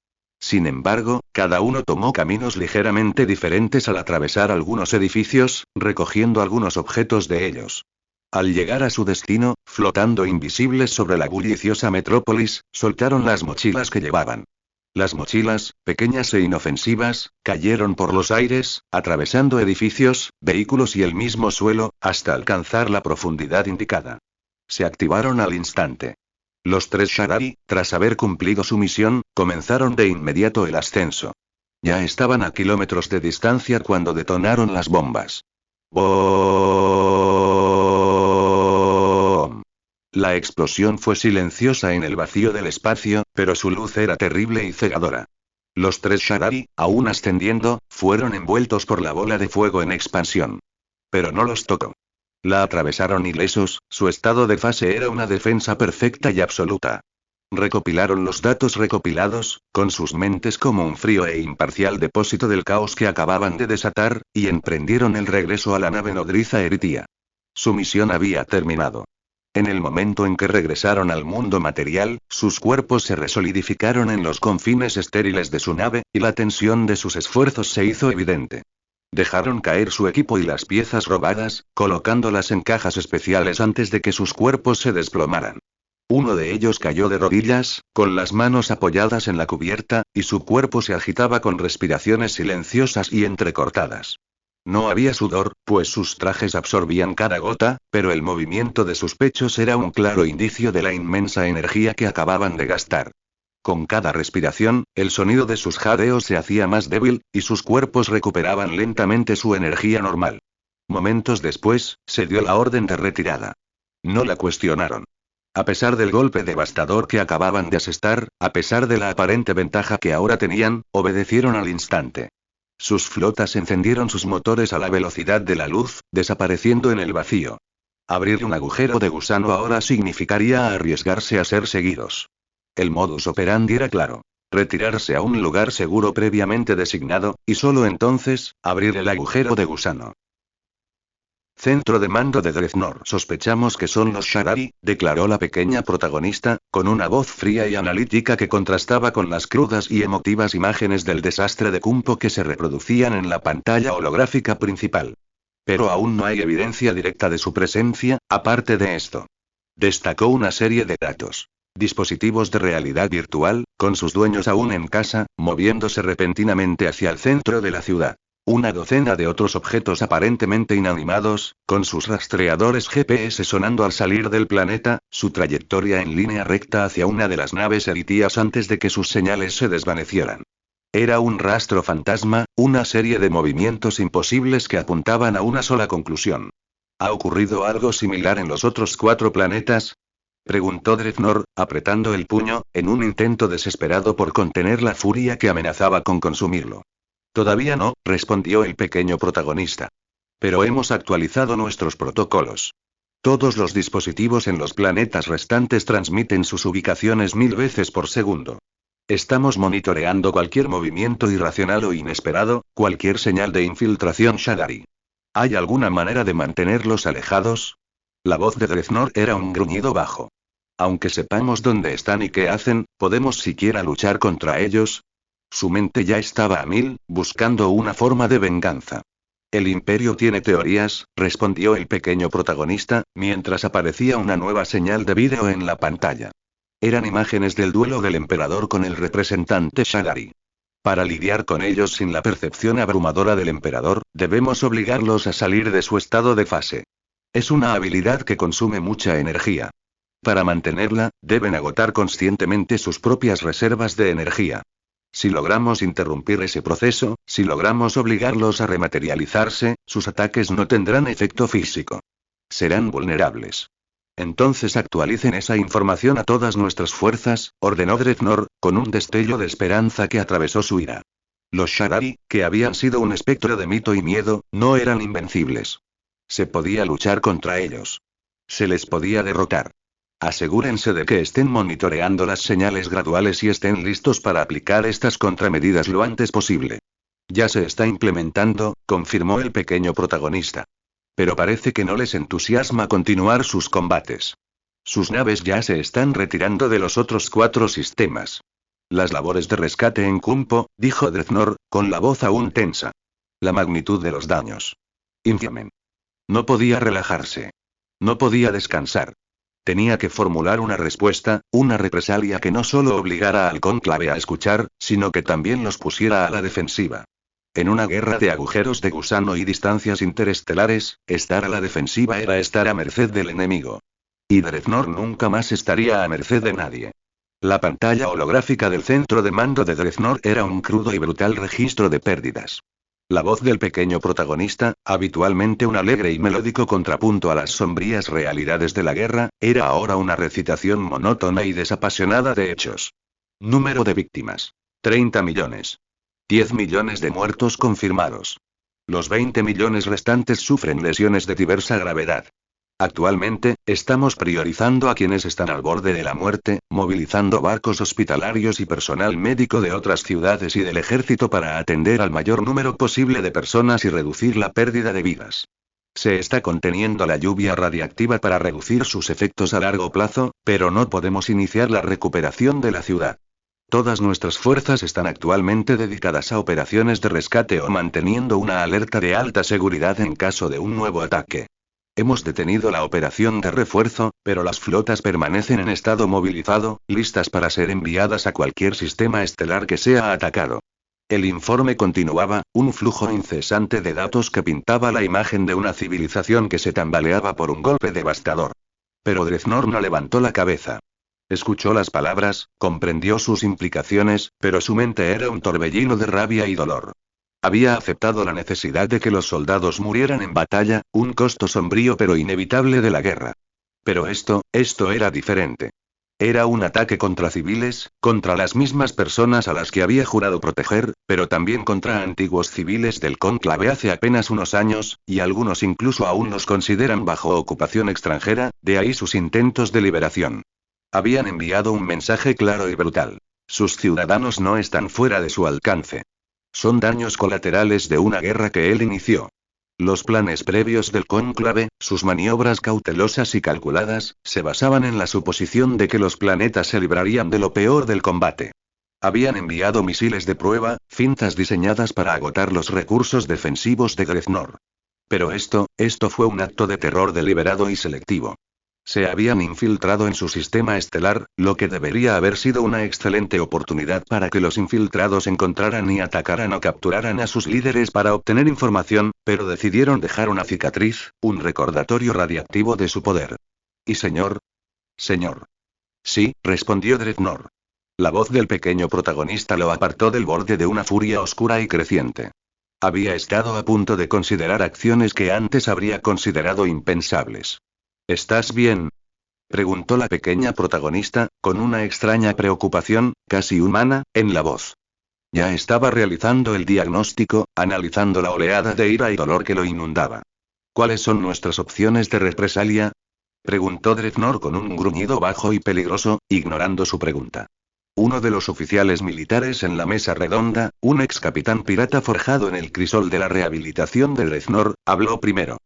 Sin embargo, cada uno tomó caminos ligeramente diferentes al atravesar algunos edificios, recogiendo algunos objetos de ellos. Al llegar a su destino, flotando invisibles sobre la bulliciosa metrópolis, soltaron las mochilas que llevaban. Las mochilas, pequeñas e inofensivas, cayeron por los aires, atravesando edificios, vehículos y el mismo suelo, hasta alcanzar la profundidad indicada. Se activaron al instante. Los 3 Sharari, tras haber cumplido su misión, comenzaron de inmediato el ascenso. Ya estaban a kilómetros de distancia cuando detonaron las bombas. ¡Boom! La explosión fue silenciosa en el vacío del espacio, pero su luz era terrible y cegadora. Los 3 Sharari, aún ascendiendo, fueron envueltos por la bola de fuego en expansión. Pero no los tocó. La atravesaron ilesos, su estado de fase era una defensa perfecta y absoluta. Recopilaron los datos recopilados, con sus mentes como un frío e imparcial depósito del caos que acababan de desatar, y emprendieron el regreso a la nave nodriza Eritia. Su misión había terminado. En el momento en que regresaron al mundo material, sus cuerpos se resolidificaron en los confines estériles de su nave, y la tensión de sus esfuerzos se hizo evidente. Dejaron caer su equipo y las piezas robadas, colocándolas en cajas especiales antes de que sus cuerpos se desplomaran. Uno de ellos cayó de rodillas, con las manos apoyadas en la cubierta, y su cuerpo se agitaba con respiraciones silenciosas y entrecortadas. No había sudor, pues sus trajes absorbían cada gota, pero el movimiento de sus pechos era un claro indicio de la inmensa energía que acababan de gastar. Con cada respiración, el sonido de sus jadeos se hacía más débil, y sus cuerpos recuperaban lentamente su energía normal. Momentos después, se dio la orden de retirada. No la cuestionaron. A pesar del golpe devastador que acababan de asestar, a pesar de la aparente ventaja que ahora tenían, obedecieron al instante. Sus flotas encendieron sus motores a la velocidad de la luz, desapareciendo en el vacío. Abrir un agujero de gusano ahora significaría arriesgarse a ser seguidos. El modus operandi era claro. Retirarse a un lugar seguro previamente designado, y solo entonces, abrir el agujero de gusano. Centro de mando de Dreadnought. Sospechamos que son los Sharari, declaró la pequeña protagonista, con una voz fría y analítica que contrastaba con las crudas y emotivas imágenes del desastre de Kumpo que se reproducían en la pantalla holográfica principal. Pero aún no hay evidencia directa de su presencia, aparte de esto. Destacó una serie de datos. Dispositivos de realidad virtual, con sus dueños aún en casa, moviéndose repentinamente hacia el centro de la ciudad. Una docena de otros objetos aparentemente inanimados, con sus rastreadores GPS sonando al salir del planeta, su trayectoria en línea recta hacia una de las naves eritías antes de que sus señales se desvanecieran. Era un rastro fantasma, una serie de movimientos imposibles que apuntaban a una sola conclusión. ¿Ha ocurrido algo similar en los otros 4 planetas? Preguntó Dreadnought, apretando el puño, en un intento desesperado por contener la furia que amenazaba con consumirlo. Todavía no, respondió el pequeño protagonista. Pero hemos actualizado nuestros protocolos. Todos los dispositivos en los planetas restantes transmiten sus ubicaciones 1000 veces por segundo. Estamos monitoreando cualquier movimiento irracional o inesperado, cualquier señal de infiltración Shadari. ¿Hay alguna manera de mantenerlos alejados? La voz de Dreadnought era un gruñido bajo. Aunque sepamos dónde están y qué hacen, ¿podemos siquiera luchar contra ellos? Su mente ya estaba a 1000, buscando una forma de venganza. El Imperio tiene teorías, respondió el pequeño protagonista, mientras aparecía una nueva señal de vídeo en la pantalla. Eran imágenes del duelo del emperador con el representante Shadari. Para lidiar con ellos sin la percepción abrumadora del emperador, debemos obligarlos a salir de su estado de fase. Es una habilidad que consume mucha energía. Para mantenerla, deben agotar conscientemente sus propias reservas de energía. Si logramos interrumpir ese proceso, si logramos obligarlos a rematerializarse, sus ataques no tendrán efecto físico. Serán vulnerables. Entonces actualicen esa información a todas nuestras fuerzas, ordenó Dreadnought, con un destello de esperanza que atravesó su ira. Los Shadari, que habían sido un espectro de mito y miedo, no eran invencibles. Se podía luchar contra ellos. Se les podía derrotar. Asegúrense de que estén monitoreando las señales graduales y estén listos para aplicar estas contramedidas lo antes posible. Ya se está implementando, confirmó el pequeño protagonista. Pero parece que no les entusiasma continuar sus combates. Sus naves ya se están retirando de los otros 4 sistemas. Las labores de rescate en Kumpo, dijo Dreadnought, con la voz aún tensa. La magnitud de los daños. Infame. No podía relajarse. No podía descansar. Tenía que formular una respuesta, una represalia que no solo obligara al cónclave a escuchar, sino que también los pusiera a la defensiva. En una guerra de agujeros de gusano y distancias interestelares, estar a la defensiva era estar a merced del enemigo. Y Dreadnought nunca más estaría a merced de nadie. La pantalla holográfica del centro de mando de Dreadnought era un crudo y brutal registro de pérdidas. La voz del pequeño protagonista, habitualmente un alegre y melódico contrapunto a las sombrías realidades de la guerra, era ahora una recitación monótona y desapasionada de hechos. Número de víctimas. 30 millones. 10 millones de muertos confirmados. Los 20 millones restantes sufren lesiones de diversa gravedad. Actualmente, estamos priorizando a quienes están al borde de la muerte, movilizando barcos hospitalarios y personal médico de otras ciudades y del ejército para atender al mayor número posible de personas y reducir la pérdida de vidas. Se está conteniendo la lluvia radiactiva para reducir sus efectos a largo plazo, pero no podemos iniciar la recuperación de la ciudad. Todas nuestras fuerzas están actualmente dedicadas a operaciones de rescate o manteniendo una alerta de alta seguridad en caso de un nuevo ataque. Hemos detenido la operación de refuerzo, pero las flotas permanecen en estado movilizado, listas para ser enviadas a cualquier sistema estelar que sea atacado. El informe continuaba, un flujo incesante de datos que pintaba la imagen de una civilización que se tambaleaba por un golpe devastador. Pero Dreadnought no levantó la cabeza. Escuchó las palabras, comprendió sus implicaciones, pero su mente era un torbellino de rabia y dolor. Había aceptado la necesidad de que los soldados murieran en batalla, un costo sombrío pero inevitable de la guerra. Pero esto era diferente. Era un ataque contra civiles, contra las mismas personas a las que había jurado proteger, pero también contra antiguos civiles del cónclave hace apenas unos años, y algunos incluso aún los consideran bajo ocupación extranjera, de ahí sus intentos de liberación. Habían enviado un mensaje claro y brutal. Sus ciudadanos no están fuera de su alcance. Son daños colaterales de una guerra que él inició. Los planes previos del cónclave, sus maniobras cautelosas y calculadas, se basaban en la suposición de que los planetas se librarían de lo peor del combate. Habían enviado misiles de prueba, fintas diseñadas para agotar los recursos defensivos de Dreadnought. Pero esto fue un acto de terror deliberado y selectivo. Se habían infiltrado en su sistema estelar, lo que debería haber sido una excelente oportunidad para que los infiltrados encontraran y atacaran o capturaran a sus líderes para obtener información, pero decidieron dejar una cicatriz, un recordatorio radiactivo de su poder. ¿Y señor? Señor. Sí, respondió Dreadnought. La voz del pequeño protagonista lo apartó del borde de una furia oscura y creciente. Había estado a punto de considerar acciones que antes habría considerado impensables. ¿Estás bien? Preguntó la pequeña protagonista, con una extraña preocupación, casi humana, en la voz. Ya estaba realizando el diagnóstico, analizando la oleada de ira y dolor que lo inundaba. ¿Cuáles son nuestras opciones de represalia? Preguntó Dreadnought con un gruñido bajo y peligroso, ignorando su pregunta. Uno de los oficiales militares en la mesa redonda, un ex capitán pirata forjado en el crisol de la rehabilitación de Dreadnought, habló primero.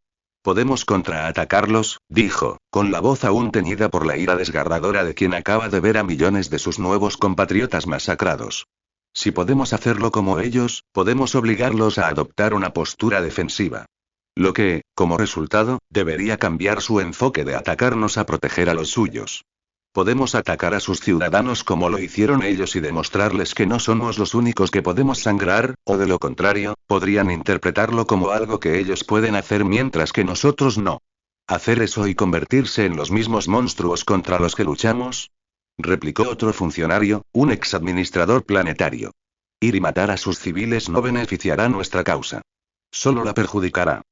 Podemos contraatacarlos, dijo, con la voz aún teñida por la ira desgarradora de quien acaba de ver a millones de sus nuevos compatriotas masacrados. Si podemos hacerlo como ellos, podemos obligarlos a adoptar una postura defensiva. Lo que, como resultado, debería cambiar su enfoque de atacarnos a proteger a los suyos. Podemos atacar a sus ciudadanos como lo hicieron ellos y demostrarles que no somos los únicos que podemos sangrar, o de lo contrario, podrían interpretarlo como algo que ellos pueden hacer mientras que nosotros no. ¿Hacer eso y convertirse en los mismos monstruos contra los que luchamos? Replicó otro funcionario, un exadministrador planetario. Ir y matar a sus civiles no beneficiará nuestra causa. Solo la perjudicará.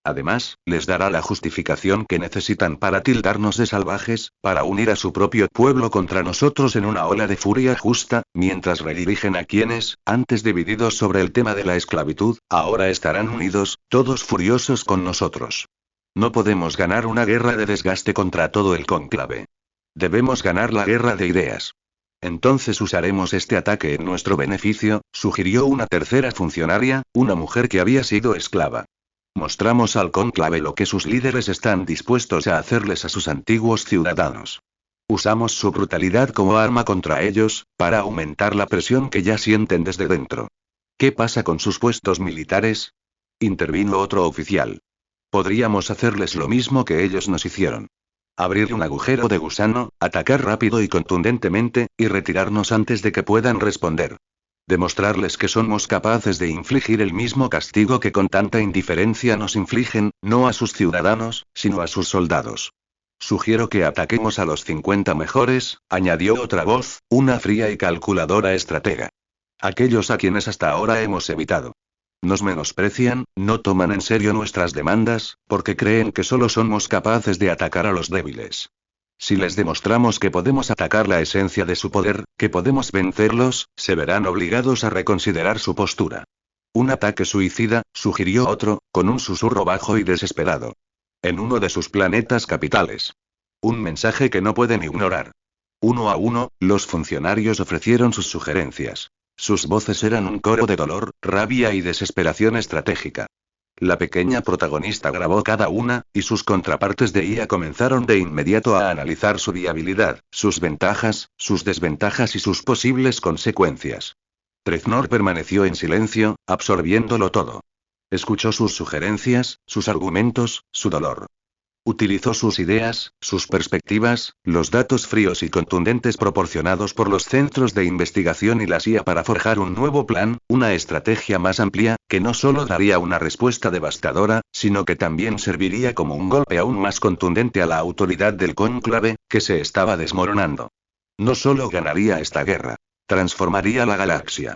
Además, les dará la justificación que necesitan para tildarnos de salvajes, para unir a su propio pueblo contra nosotros en una ola de furia justa, mientras redirigen a quienes, antes divididos sobre el tema de la esclavitud, ahora estarán unidos, todos furiosos con nosotros. No podemos ganar una guerra de desgaste contra todo el cónclave. Debemos ganar la guerra de ideas. Entonces usaremos este ataque en nuestro beneficio, sugirió una tercera funcionaria, una mujer que había sido esclava. Mostramos al cónclave lo que sus líderes están dispuestos a hacerles a sus antiguos ciudadanos. Usamos su brutalidad como arma contra ellos, para aumentar la presión que ya sienten desde dentro. ¿Qué pasa con sus puestos militares? Intervino otro oficial. Podríamos hacerles lo mismo que ellos nos hicieron. Abrir un agujero de gusano, atacar rápido y contundentemente, y retirarnos antes de que puedan responder. Demostrarles que somos capaces de infligir el mismo castigo que con tanta indiferencia nos infligen, no a sus ciudadanos, sino a sus soldados. Sugiero que ataquemos a los 50 mejores, añadió otra voz, una fría y calculadora estratega. Aquellos a quienes hasta ahora hemos evitado. Nos menosprecian, no toman en serio nuestras demandas, porque creen que solo somos capaces de atacar a los débiles. Si les demostramos que podemos atacar la esencia de su poder, que podemos vencerlos, se verán obligados a reconsiderar su postura. Un ataque suicida, sugirió otro, con un susurro bajo y desesperado. En uno de sus planetas capitales. Un mensaje que no pueden ignorar. Uno a uno, los funcionarios ofrecieron sus sugerencias. Sus voces eran un coro de dolor, rabia y desesperación estratégica. La pequeña protagonista grabó cada una, y sus contrapartes de IA comenzaron de inmediato a analizar su viabilidad, sus ventajas, sus desventajas y sus posibles consecuencias. Dreadnought permaneció en silencio, absorbiéndolo todo. Escuchó sus sugerencias, sus argumentos, su dolor. Utilizó sus ideas, sus perspectivas, los datos fríos y contundentes proporcionados por los centros de investigación y la IA para forjar un nuevo plan, una estrategia más amplia, que no solo daría una respuesta devastadora, sino que también serviría como un golpe aún más contundente a la autoridad del cónclave, que se estaba desmoronando. No solo ganaría esta guerra, transformaría la galaxia.